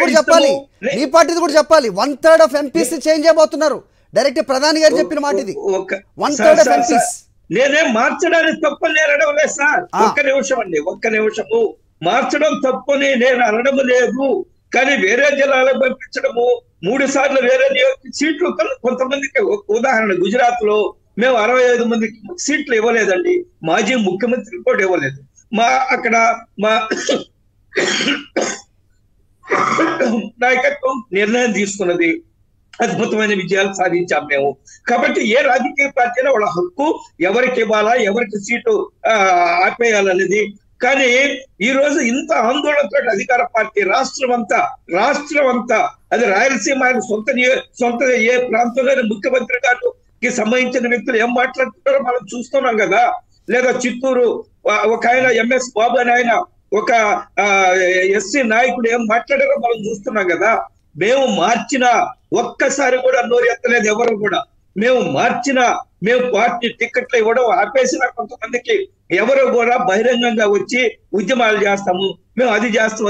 Speaker 1: కూడా చెప్పాలి 1/3 ఆఫ్ ఎంపీస్ చేంజ్ అయిపోతున్నారు. డైరెక్ట్ ప్రధాని గారు చెప్పిన మాట ఇది. 1/3 ఆఫ్ ఎంపీస్
Speaker 3: నేనే మార్చడానికి తప్పని నేను అనడం లేదు సార్. ఒక్క నిమిషము మార్చడం తప్పని నేను అనడం లేదు. కానీ వేరే జిల్లాలకు పంపించడము, 3 సార్లు వేరే సీట్లు కొంతమందికి, ఉదాహరణ గుజరాత్ లో మేము 65 మందికి సీట్లు ఇవ్వలేదండి, మాజీ ముఖ్యమంత్రికి కూడా ఇవ్వలేదు. అక్కడ మా నాయకత్వం నిర్ణయం తీసుకున్నది, అద్భుతమైన విజయాలు సాధించాం మేము. కాబట్టి ఏ రాజకీయ పార్టీలో వాళ్ళ హక్కు ఎవరికి ఇవ్వాలా, ఎవరికి సీటు ఆపేయాలనేది. కానీ ఈ రోజు ఇంత ఆందోళనతో అధికార పార్టీ రాష్ట్రం అంతా అది రాయలసీమ ఆయన సొంత ఏ ప్రాంతంలోని ముఖ్యమంత్రి గారికి సంబంధించిన వ్యక్తులు ఏం మాట్లాడుతున్నారో మనం చూస్తున్నాం కదా. లేదా చిత్తూరు ఒక ఆయన ఎంఎస్ బాబు అని ఆయన ఒక ఎస్సీ నాయకుడు ఏం మాట్లాడారో మనం చూస్తున్నాం కదా. మేము మార్చిన ఒక్కసారి కూడా నోరు ఎత్తలేదు ఎవరు కూడా. మేము పార్టీ టికెట్లు ఇవ్వడం ఆపేసిన కొంతమందికి ఎవరు కూడా బహిరంగంగా వచ్చి ఉద్యమాలు చేస్తాము, మేము అది చేస్తాం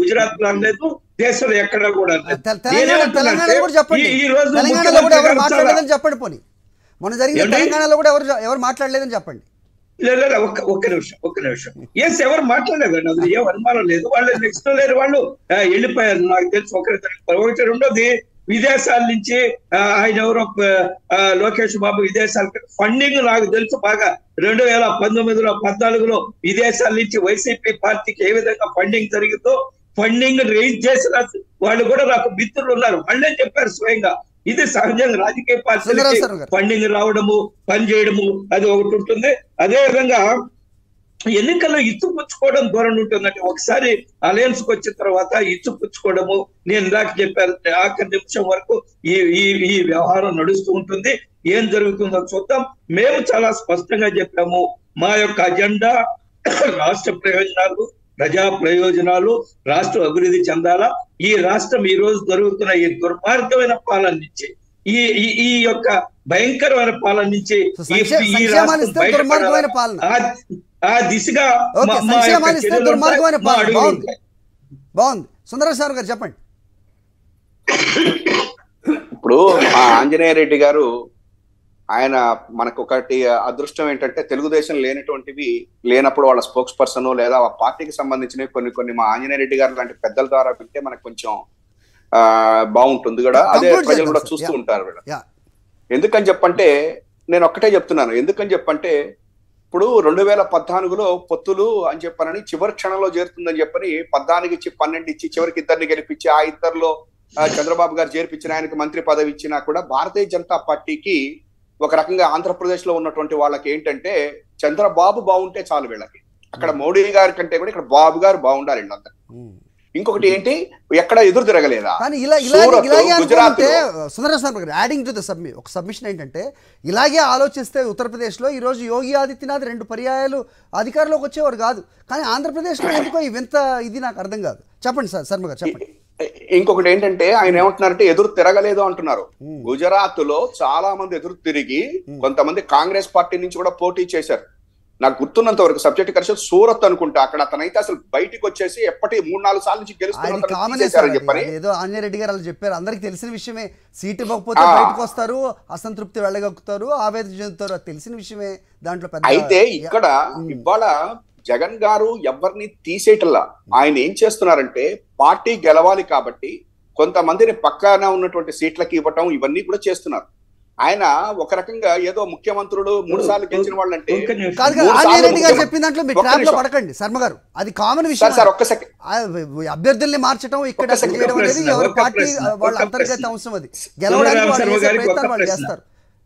Speaker 3: గుజరాత్ లో లేదు, దేశంలో ఎక్కడ కూడా
Speaker 1: ఈ రోజు చెప్పండి. పోనీ మొన్న జరిగిన తెలంగాణలో కూడా ఎవరు మాట్లాడలేదని చెప్పండి.
Speaker 3: లేదా ఒక్క నిమిషం ఎస్ ఎవరు మాట్లాడలేదండి, అది ఏం అనుమానం లేదు. వాళ్ళు నెక్స్ట్ లేరు, వాళ్ళు వెళ్ళిపోయారు నాకు తెలిసి. ఒకటి రెండోది, విదేశాల నుంచి ఆయన ఎవరో లోకేష్ బాబు విదేశాలకి ఫండింగ్ నాకు తెలుసు బాగా. 2019లో 14లో విదేశాల నుంచి వైసీపీ పార్టీకి ఏ విధంగా ఫండింగ్ జరిగిందో, ఫండింగ్ రేజ్ చేసిన వాళ్ళు కూడా నాకు మిత్రులు ఉన్నారు. వాళ్ళే చెప్పారు స్వయంగా. ఇది సహజంగా రాజకీయ పార్టీలకి ఫండింగ్ రావడము, పని చేయడము అది ఒకటి ఉంటుంది. అదే విధంగా ఎన్నికల్లో ఇచ్చుపుచ్చుకోవడం ధోరణి ఉంటుందంటే, ఒకసారి అలయన్స్ కు వచ్చిన తర్వాత ఇచ్చుపుచ్చుకోవడము, నేను ఇందాక చెప్పాను, ఆఖరి నిమిషం వరకు ఈ వ్యవహారం నడుస్తూ ఉంటుంది. ఏం జరుగుతుందో చూద్దాం. మేము చాలా స్పష్టంగా చెప్పాము, మా యొక్క అజెండా రాష్ట్ర ప్రయోజనాలు, ప్రజా ప్రయోజనాలు, రాష్ట్రం అభివృద్ధి చెందాలా. ఈ రాష్ట్రం ఈ రోజు జరుగుతున్న ఈ దుర్మార్గమైన పాలన నుంచి, ఈ యొక్క భయంకరమైన పాలన నుంచి ఈ రాష్ట్రం ఆ దిశగా
Speaker 1: బాగుంది. సుందరరావు గారు చెప్పండి.
Speaker 4: ఇప్పుడు ఆంజనేయ రెడ్డి గారు ఆయన మనకు ఒకటి అదృష్టం ఏంటంటే, తెలుగుదేశం లేనప్పుడు వాళ్ళ స్పోక్స్ పర్సన్ లేదా ఆ పార్టీకి సంబంధించినవి కొన్ని మా ఆంజనేయ రెడ్డి గారు లాంటి పెద్దల ద్వారా వింటే మనకు కొంచెం బాగుంటుంది కూడా. అదే ప్రజలు కూడా చూస్తూ ఉంటారు. ఎందుకని చెప్పంటే నేను ఒక్కటే చెప్తున్నాను. ఎందుకని చెప్పంటే, ఇప్పుడు 2014లో పొత్తులు అని చెప్పనని చివరి క్షణంలో చేరుతుందని చెప్పని 14 ఇచ్చి 12 ఇచ్చి చివరికి 2 గెలిపించి, ఆ 2లో చంద్రబాబు గారు చేర్పించిన, ఆయనకు మంత్రి పదవి ఇచ్చినా కూడా భారతీయ జనతా పార్టీకి ఒక రకంగా ఆంధ్రప్రదేశ్ లో ఉన్నటువంటి వాళ్ళకి ఏంటంటే, చంద్రబాబు బాగుంటే చాలు వీళ్ళకి. అక్కడ మోడీ గారి కంటే కూడా ఇక్కడ బాబు గారు బాగుండాలి వీళ్ళందరూ. ఇంకొకటి ఏంటి, ఎక్కడ ఎదురు తిరగలేదా?
Speaker 1: యాడింగ్ టు ద సబ్మిషన్ ఏంటంటే, ఇలాగే ఆలోచిస్తే ఉత్తరప్రదేశ్ లో ఈ రోజు యోగి ఆదిత్యనాథ్ 2 పర్యాయాలు అధికారంలోకి వచ్చేవారు కాదు. కానీ ఆంధ్రప్రదేశ్ లో ఎందుకో ఈ వింత ఇది నాకు అర్థం కాదు. చెప్పండి సార్, శర్మ గారు చెప్పండి.
Speaker 4: ఇంకొకటి ఏంటంటే, ఆయన ఏమంటున్నారంటే ఎదురు తిరగలేదు అంటున్నారు. గుజరాత్ లో చాలా మంది ఎదురు తిరిగి కొంతమంది కాంగ్రెస్ పార్టీ నుంచి కూడా పోటీ చేశారు. నాకు గుర్తున్నంత వరకు సబ్జెక్ట్ కలిసి సూరత్ అనుకుంటా, అక్కడ అతనైతే అసలు బయటకు వచ్చేసి ఎప్పటి 3-4 సార్లు నుంచి గెలుస్తున్నారు.
Speaker 1: ఏదో ఆంజనేయ రెడ్డి గారు చెప్పారు, అందరికి తెలిసిన విషయమే. సీటు ఇవ్వకపోతే బయటకు వస్తారు, అసంతృప్తి వెళ్ళగక్కుతారు, ఆవేదన చెందుతారు, అది తెలిసిన విషయమే. దాంట్లో
Speaker 4: అయితే ఇక్కడ ఇవాళ జగన్ గారు ఎవరిని తీసేయటల్లా. ఆయన ఏం చేస్తున్నారంటే, పార్టీ గెలవాలి కాబట్టి కొంతమందిని పక్కన ఉన్నటువంటి సీట్లకి ఇవ్వటం, ఇవన్నీ కూడా చేస్తున్నారు. ఆయన ఒక రకంగా ఏదో ముఖ్యమంత్రులు 3 సార్లు గెలిచిన వాళ్ళు అంటే
Speaker 1: చెప్పిన దాంట్లో మీరు ట్రాప్ లో పడకండి శర్మ గారు, అది కామన్ విషయం. అభ్యర్థుల్ని మార్చడం ఇక్కడ ఎవరి పార్టీ వాళ్ళ అంతర్గత అంశం, అది గెలవడానికి వాళ్ళు చేసే ప్రయత్నాలు వాళ్ళు చేస్తారు.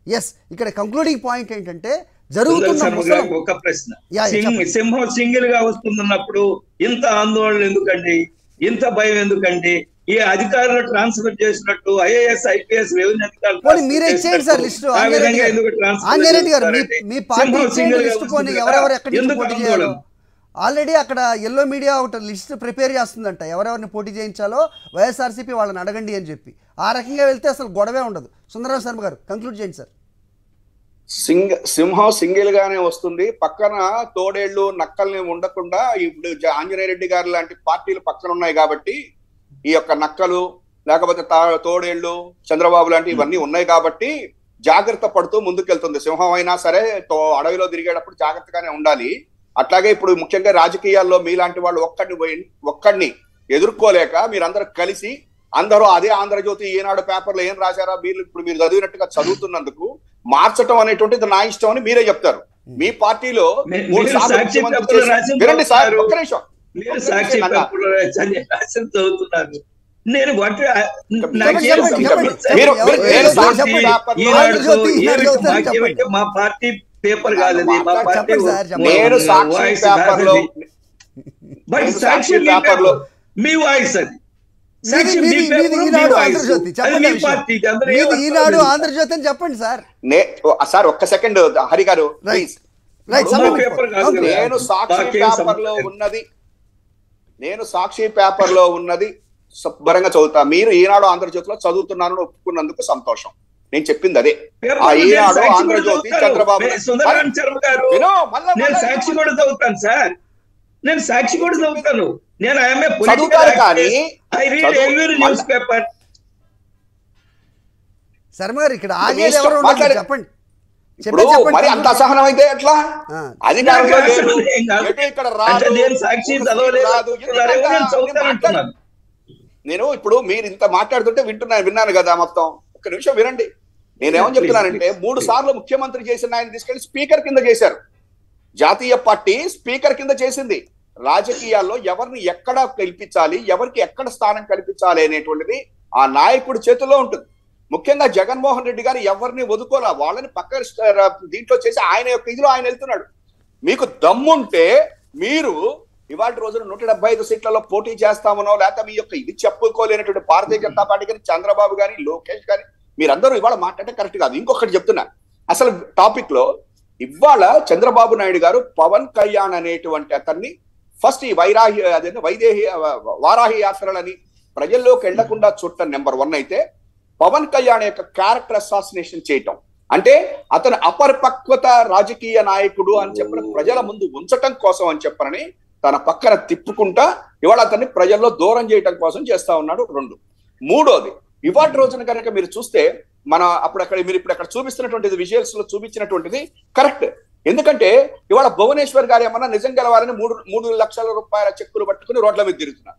Speaker 1: ఎస్, ఇక్కడ కంక్లూడింగ్ పాయింట్ ఏంటంటే, జరుగుతున్న
Speaker 3: ఒక ప్రశ్న, సింహం సింగిల్ గా వస్తున్నప్పుడు ఇంత ఆందోళన ఎందుకండి, ఇంత భయం ఎందుకండి? ఈ అధికారులు ట్రాన్స్ఫర్ చేసినట్టు ఐఏఎస్ ఐపీఎస్ రెవెన్యూ
Speaker 1: పోనీ మీరే ఇచ్చేయండి సార్ లిస్టు. ఆంజనేయ రెడ్డి గారు మీ పార్టీ ఇచ్చేయండి లిస్టు, పోనీ ఎవరెవరు ఎక్కడి నుంచి పోటీ చేయాలో. ఆల్రెడీ అక్కడ ఎల్లో మీడియా ఒకటి లిస్ట్ ప్రిపేర్ చేస్తుందంట, ఎవరెవరిని పోటీ చేయించాలో వైఎస్ఆర్సీపీ వాళ్ళని అడగండి అని చెప్పి. ఆ రకంగా వెళ్తే అసలు గొడవే ఉండదు. సుందరరావు శర్మ గారు కంక్లూడ్ చేయండి సార్.
Speaker 4: సింహం సింగిల్ గానే వస్తుంది, పక్కన తోడేళ్లు నక్కల్ని ఉండకుండా ఇప్పుడు ఆంజనేయ రెడ్డి గారు లాంటి పార్టీలు పక్కన ఉన్నాయి కాబట్టి ఈ యొక్క నక్కలు లేకపోతే తోడేళ్లు చంద్రబాబు లాంటి ఇవన్నీ ఉన్నాయి కాబట్టి జాగ్రత్త పడుతూ ముందుకెళ్తుంది. సింహం అయినా సరే అడవిలో తిరిగేటప్పుడు జాగ్రత్తగానే ఉండాలి. అట్లాగే ఇప్పుడు ముఖ్యంగా రాజకీయాల్లో మీలాంటి వాళ్ళు ఒక్కడిని ఎదుర్కోలేక మీరందరూ కలిసి అందరూ అదే ఆంధ్రజ్యోతి ఈనాడు పేపర్లో ఏం రాశారా మీరు చదివినట్టుగా చదువుతున్నందుకు మార్చడం అనేటువంటిది నా ఇష్టం అని మీరే చెప్తారు. మీ పార్టీలో 3 సార్లు వినండి సార్, ఒక్క నిమిషం.
Speaker 3: మా పార్టీ పేపర్ కాదు,
Speaker 4: నేను సాక్షి పేపర్లో
Speaker 3: మీ వాయిస్ అది.
Speaker 1: ఈనాడు ఆంధ్రజ్యోతి అని చెప్పండి సార్.
Speaker 4: సార్ ఒక్క సెకండ్ హరి గారు ప్లీజ్. నేను సాక్షి పేపర్లో ఉన్నది శుభ్రంగా చదువుతా. మీరు ఈనాడు ఆంధ్రజ్యోతిలో చదువుతున్నాను ఒప్పుకున్నందుకు సంతోషం. నేను చెప్పింది అదే. ఈనాడు ఆంధ్రజ్యోతి చంద్రబాబు
Speaker 3: సాక్షి కూడా చదువుతాను సార్, నేను సాక్షి కూడా చదువుతాను. నేను
Speaker 4: చదువుతాను కానీ
Speaker 3: న్యూస్ పేపర్.
Speaker 1: శర్మ గారు ఇక్కడ ఆగేది ఎవరు చెప్పండి.
Speaker 4: మరి అంత అసహనం అయితే ఎట్లా? అధికారంలో ఇక్కడ నేను ఇప్పుడు మీరు ఇంత మాట్లాడుతుంటే విన్నాను కదా మొత్తం. ఒక్క నిమిషం వినండి. నేనేమని చెప్తున్నానంటే 3 సార్లు ముఖ్యమంత్రి చేసిన ఆయన తీసుకెళ్లి స్పీకర్ కింద చేశారు. జాతీయ పార్టీ స్పీకర్ కింద చేసింది. రాజకీయాల్లో ఎవరిని ఎక్కడ కల్పించాలి, ఎవరికి ఎక్కడ స్థానం కల్పించాలి అనేటువంటిది ఆ నాయకుడి చేతుల్లో ఉంటుంది. ముఖ్యంగా జగన్మోహన్ రెడ్డి గారు ఎవరిని వదుకోలా, వాళ్ళని పక్క దీంట్లో చేసి ఆయన యొక్క ఇదిలో ఆయన వెళ్తున్నాడు. మీకు దమ్ముంటే మీరు ఇవాళ రోజున 175 సీట్లలో పోటీ చేస్తామనో లేకపోతే మీ యొక్క ఇది చెప్పుకోలేనటువంటి భారతీయ జనతా పార్టీ కానీ చంద్రబాబు కానీ లోకేష్ కానీ మీరందరూ ఇవాళ మాట్లాడితే కరెక్ట్ కాదు. ఇంకొకటి చెప్తున్నా, అసలు టాపిక్ లో ఇవాళ చంద్రబాబు నాయుడు గారు పవన్ కళ్యాణ్ అనేటువంటి అతన్ని ఫస్ట్ ఈ వారాహి యాత్రలని ప్రజల్లోకి వెళ్లకుండా చూడటం నెంబర్ 1 అయితే, పవన్ కళ్యాణ్ యొక్క క్యారెక్టర్ అసాసినేషన్ చేయటం అంటే అతను అపరిపక్వత రాజకీయ నాయకుడు అని చెప్పిన ప్రజల ముందు ఉంచటం కోసం అని చెప్పనని తన పక్కన తిప్పుకుంటా ఇవాళ అతన్ని ప్రజల్లో దూరం చేయటం కోసం చేస్తా ఉన్నాడు. 2 మూడోది, ఇవాటి రోజున కనుక మీరు చూస్తే మీరు ఇప్పుడు అక్కడ చూపిస్తున్నటువంటిది విజువల్స్ లో చూపించినటువంటిది కరెక్ట్. ఎందుకంటే ఇవాళ భువనేశ్వర్ గారు ఏమన్నా నిజం గెలవాలని 3 లక్షల రూపాయల చెక్కులు పట్టుకుని రోడ్ల మీద తిరుగుతున్నారు.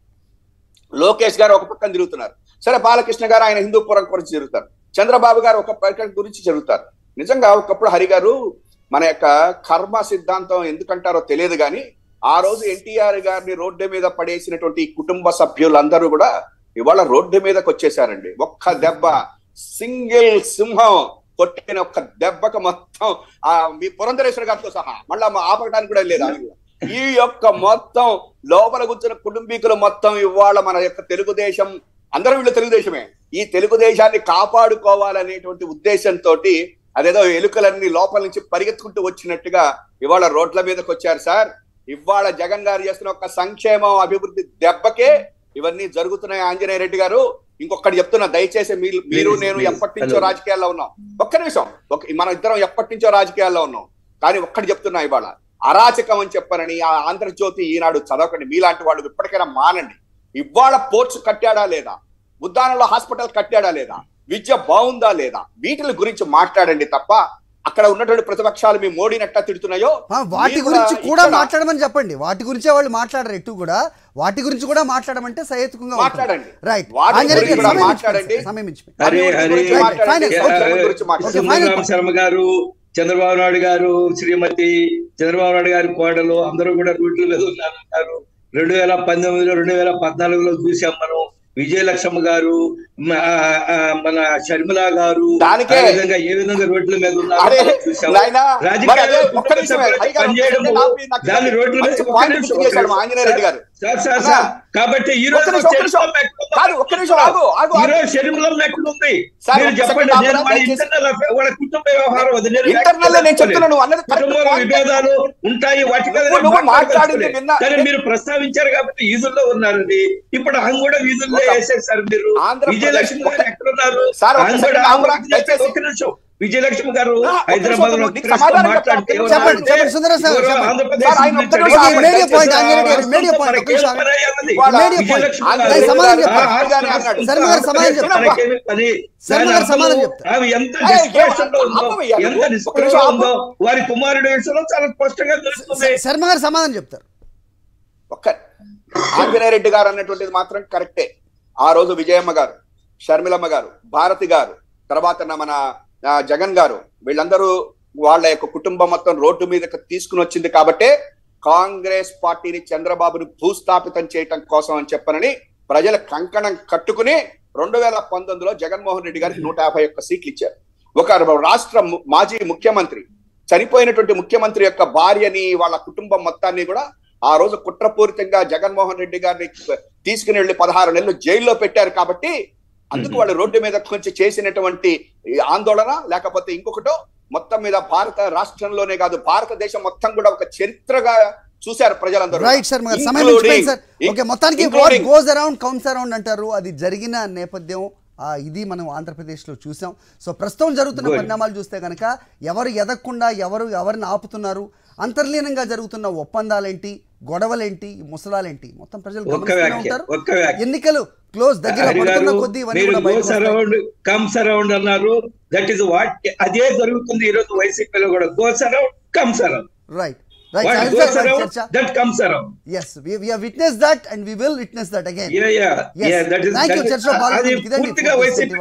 Speaker 4: లోకేష్ గారు ఒక పక్కన తిరుగుతున్నారు. సరే, బాలకృష్ణ గారు ఆయన హిందూపురం గురించి తిరుగుతారు. చంద్రబాబు గారు ఒక పక్కన గురించి జరుగుతారు. నిజంగా ఒకప్పుడు హరి గారు మన యొక్క కర్మ సిద్ధాంతం ఎందుకంటారో తెలియదు కానీ ఆ రోజు ఎన్టీఆర్ గారిని రోడ్డు మీద పడేసినటువంటి కుటుంబ సభ్యులందరూ కూడా ఇవాళ రోడ్డు మీదకి వచ్చేసారండి. ఒక్క దెబ్బ, సింగిల్ సింహం కొట్టిన ఒక్క దెబ్బకు మొత్తం మీ పురంధరేశ్వర గారితో సహా మళ్ళా ఆపడానికి కూడా లేదు. ఈ యొక్క మొత్తం లోపల కూర్చున్న కుటుంబీకులు మొత్తం ఇవాళ మన యొక్క తెలుగుదేశం, అందరూ వీళ్ళు తెలుగుదేశమే, ఈ తెలుగుదేశాన్ని కాపాడుకోవాలనేటువంటి ఉద్దేశంతో అదేదో ఎలుకలన్నీ లోపల నుంచి పరిగెత్తుకుంటూ వచ్చినట్టుగా ఇవాళ రోడ్ల మీదకి వచ్చారు సార్. ఇవాళ జగన్ గారు చేస్తున్న ఒక సంక్షేమం అభివృద్ధి దెబ్బకే ఇవన్నీ జరుగుతున్నాయి. ఆంజనేయ రెడ్డి గారు ఇంకొకటి చెప్తున్నా, దయచేసి మీరు నేను ఎప్పటి నుంచో రాజకీయాల్లో ఉన్నాం. ఒక్క నిమిషం, మనం ఇద్దరం ఎప్పటి నుంచో రాజకీయాల్లో ఉన్నాం. కానీ ఒక్కటి చెప్తున్నా, ఇవాళ అరాచకం అని చెప్పనని ఆ ఆంధ్రజ్యోతి ఈనాడు చదవకండి. మీలాంటి వాళ్ళు ఇప్పటికైనా మానండి. ఇవాళ పోర్ట్స్ కట్టాడా లేదా, ఉద్దానంలో హాస్పిటల్ కట్టాడా లేదా, విద్య బాగుందా లేదా, వీటిల గురించి మాట్లాడండి తప్ప అక్కడ ఉన్నటువంటి ప్రతిపక్షాలు మీ మోడీని ఎట్లా తిడుతున్నాయో
Speaker 1: వాటి గురించి కూడా మాట్లాడమని చెప్పండి. వాటి గురించే వాళ్ళు మాట్లాడరు ఎటు కూడా. వాటి గురించి కూడా మాట్లాడమంటే సహేతుకంగా
Speaker 4: మాట్లాడండి.
Speaker 1: రైట్,
Speaker 3: శర్మ గారు, చంద్రబాబు నాయుడు గారు, శ్రీమతి చంద్రబాబు నాయుడు గారి కోడలు అందరూ కూడా రోడ్ల మీద ఉన్నారు. 2019లో 2014లో చూసాం మనం. విజయలక్ష్మి గారు, మన షర్మిల గారు
Speaker 4: దానికే
Speaker 3: ఆ విధంగా ఏ విధంగా రోడ్ల మీద
Speaker 4: అరే
Speaker 3: ఉన్నారో చూసాం.
Speaker 4: నాయనా, మరి అదే
Speaker 3: రాజకీయాల్లో
Speaker 4: ఒక్క నిమిషం
Speaker 3: పనిచేయడము, దాన్ని రోడ్ల మీద
Speaker 4: మంచి పాయింట్ గుర్తు చేశాడు మా ఆంజనేయ రెడ్డి గారు.
Speaker 3: సార్ కాబట్టి ఈ రోజు
Speaker 4: ఒక్క నిమిషం ఆగు ఆగు
Speaker 3: ఈ రోజు శరీరం ఎక్కడుంది
Speaker 4: సార్,
Speaker 3: మీరు
Speaker 4: ఒక్క
Speaker 3: చెప్పండి.
Speaker 4: సెకండ్
Speaker 3: నేను వాళ్ళ
Speaker 4: దయచేసి.
Speaker 3: ఇంటర్నల్ వాళ్ళ కుటుంబ వ్యవహారం అది నేను
Speaker 4: ఇంటర్నల్ నేను చెప్తున్నాను, నువ్వు అన్నది కరెక్ట్
Speaker 3: కుటుంబంలో
Speaker 4: పాయింట్.
Speaker 3: విభేదాలు ఉంటాయి, వాటి మీద
Speaker 4: నువ్వు
Speaker 3: నేను
Speaker 4: మాట్లాడింది
Speaker 3: మాట్లాడదలుచుకోలేదు.
Speaker 4: విన్నా.
Speaker 3: కానీ మీరు ప్రస్తావించారు కాబట్టి వీధుల్లో ఉన్నారండి. ఇప్పుడు ఆమె కూడా వీధుల్లో వేసేసారు. మీరు
Speaker 4: ఆంధ్రప్రదేశ్
Speaker 3: విజయలక్ష్మి గారు ఎక్కడున్నారు?
Speaker 4: సార్, ఒక్క
Speaker 3: ఆమె
Speaker 4: సెకండ్
Speaker 3: కూడా
Speaker 4: ఆగురా, దయచేసి.
Speaker 3: ఒక్క నిమిషం. విజయలక్ష్మి గారు
Speaker 4: ఒక్క
Speaker 3: హైదరాబాద్ లో
Speaker 4: నిమిషం, నీకు సమాధానం
Speaker 3: మాట్లాడితే
Speaker 4: చెప్పండి.
Speaker 1: చెప్పండి సుందర సార్, చెప్పండి.
Speaker 3: ఆంధ్రప్రదేశ్
Speaker 4: సార్, ఆయన ఒక్క నిమిషం ఆగండి.
Speaker 1: మీడియా పాయింట్ ఆంజనేయ గారు, మీడియా పాయింట్ ఒక్క నిమిషం ఆగండి. ఆయన సమాధానం చెప్తారు. శర్మ గారు సమాధానం చెప్తారు. శర్మ గారు సమాధానం చెప్తారు.
Speaker 3: ఆమె ఎంత డిస్ప్రెషన్ లో ఉందో, ఎంత డిస్ప్రెషన్ లో ఉందో వారి కుమారుడి విషయంలో చాలా స్పష్టంగా తెలుస్తుంది.
Speaker 1: శర్మ గారు సమాధానం చెప్తారు.
Speaker 4: ఒక్క ఆంజనేయ రెడ్డి గారు అన్నటువంటిది మాత్రం కరెక్టే. ఆ రోజు విజయమ్మ గారు, షర్మిలమ్మ గారు, భారతి గారు, తర్వాత మన జగన్ గారు, వీళ్ళందరూ వాళ్ళ యొక్క కుటుంబం మొత్తం రోడ్డు మీదకి తీసుకుని వచ్చింది కాబట్టే కాంగ్రెస్ పార్టీని చంద్రబాబుని భూస్థాపితం చేయటం కోసం అని చెప్పనని ప్రజల కంకణం కట్టుకుని 2019లో జగన్మోహన్ రెడ్డి గారికి 151 సీట్లు ఇచ్చారు. ఒక రాష్ట్ర మాజీ ముఖ్యమంత్రి, చనిపోయినటువంటి ముఖ్యమంత్రి యొక్క భార్యని, వాళ్ళ కుటుంబం మొత్తాన్ని కూడా ఆ రోజు కుట్రపూరితంగా జగన్మోహన్ రెడ్డి గారిని తీసుకుని వెళ్ళి 16 నెలలు జైల్లో పెట్టారు. కాబట్టి అందుకు వాళ్ళు రోడ్డు మీద కొంచెం చేసినటువంటి ఆందోళన లేకపోతే ఇంకొకటో మొత్తం మీద భారత రాష్ట్రంలోనే కాదు భారతదేశం మొత్తం కూడా ఒక చరిత్రగా చూశారు ప్రజలందరూ.
Speaker 1: రైట్ శర్మ గారు, సమయం ఇచ్చిపోయింది సార్. ఓకే, మొత్తానికి what goes around comes around అంటారు. అది జరిగిన నేపథ్యం ఇది మనం ఆంధ్రప్రదేశ్లో చూసాం. సో ప్రస్తుతం జరుగుతున్న పరిణామాలు చూస్తే కనుక ఎవరు ఎదగకుండా ఎవరిని ఆపుతున్నారు, అంతర్లీనంగా జరుగుతున్న ఒప్పందాలేంటి, గొడవలేంటి, ముసలాలేంటి, మొత్తం ప్రజలు గమనిస్తూనే ఉంటారు. ఎన్నికలు క్లోజ్ దగ్గర పడుతున్న కొద్దీ
Speaker 3: కమ్స్ అరౌండ్ అన్నారు. దట్ ఈస్ వాట్ అదే జరుగుతుంది ఈ రోజు వైసీపీలో కూడా. Goes around comes around.
Speaker 1: Right.
Speaker 3: What goes around, that comes around.
Speaker 1: Yes, we have witnessed that and we will witness that again.
Speaker 3: Yeah.
Speaker 1: Yes.
Speaker 3: That is.
Speaker 1: Thank you, Church of Parliament.
Speaker 3: పూర్తిగా వైసీపీ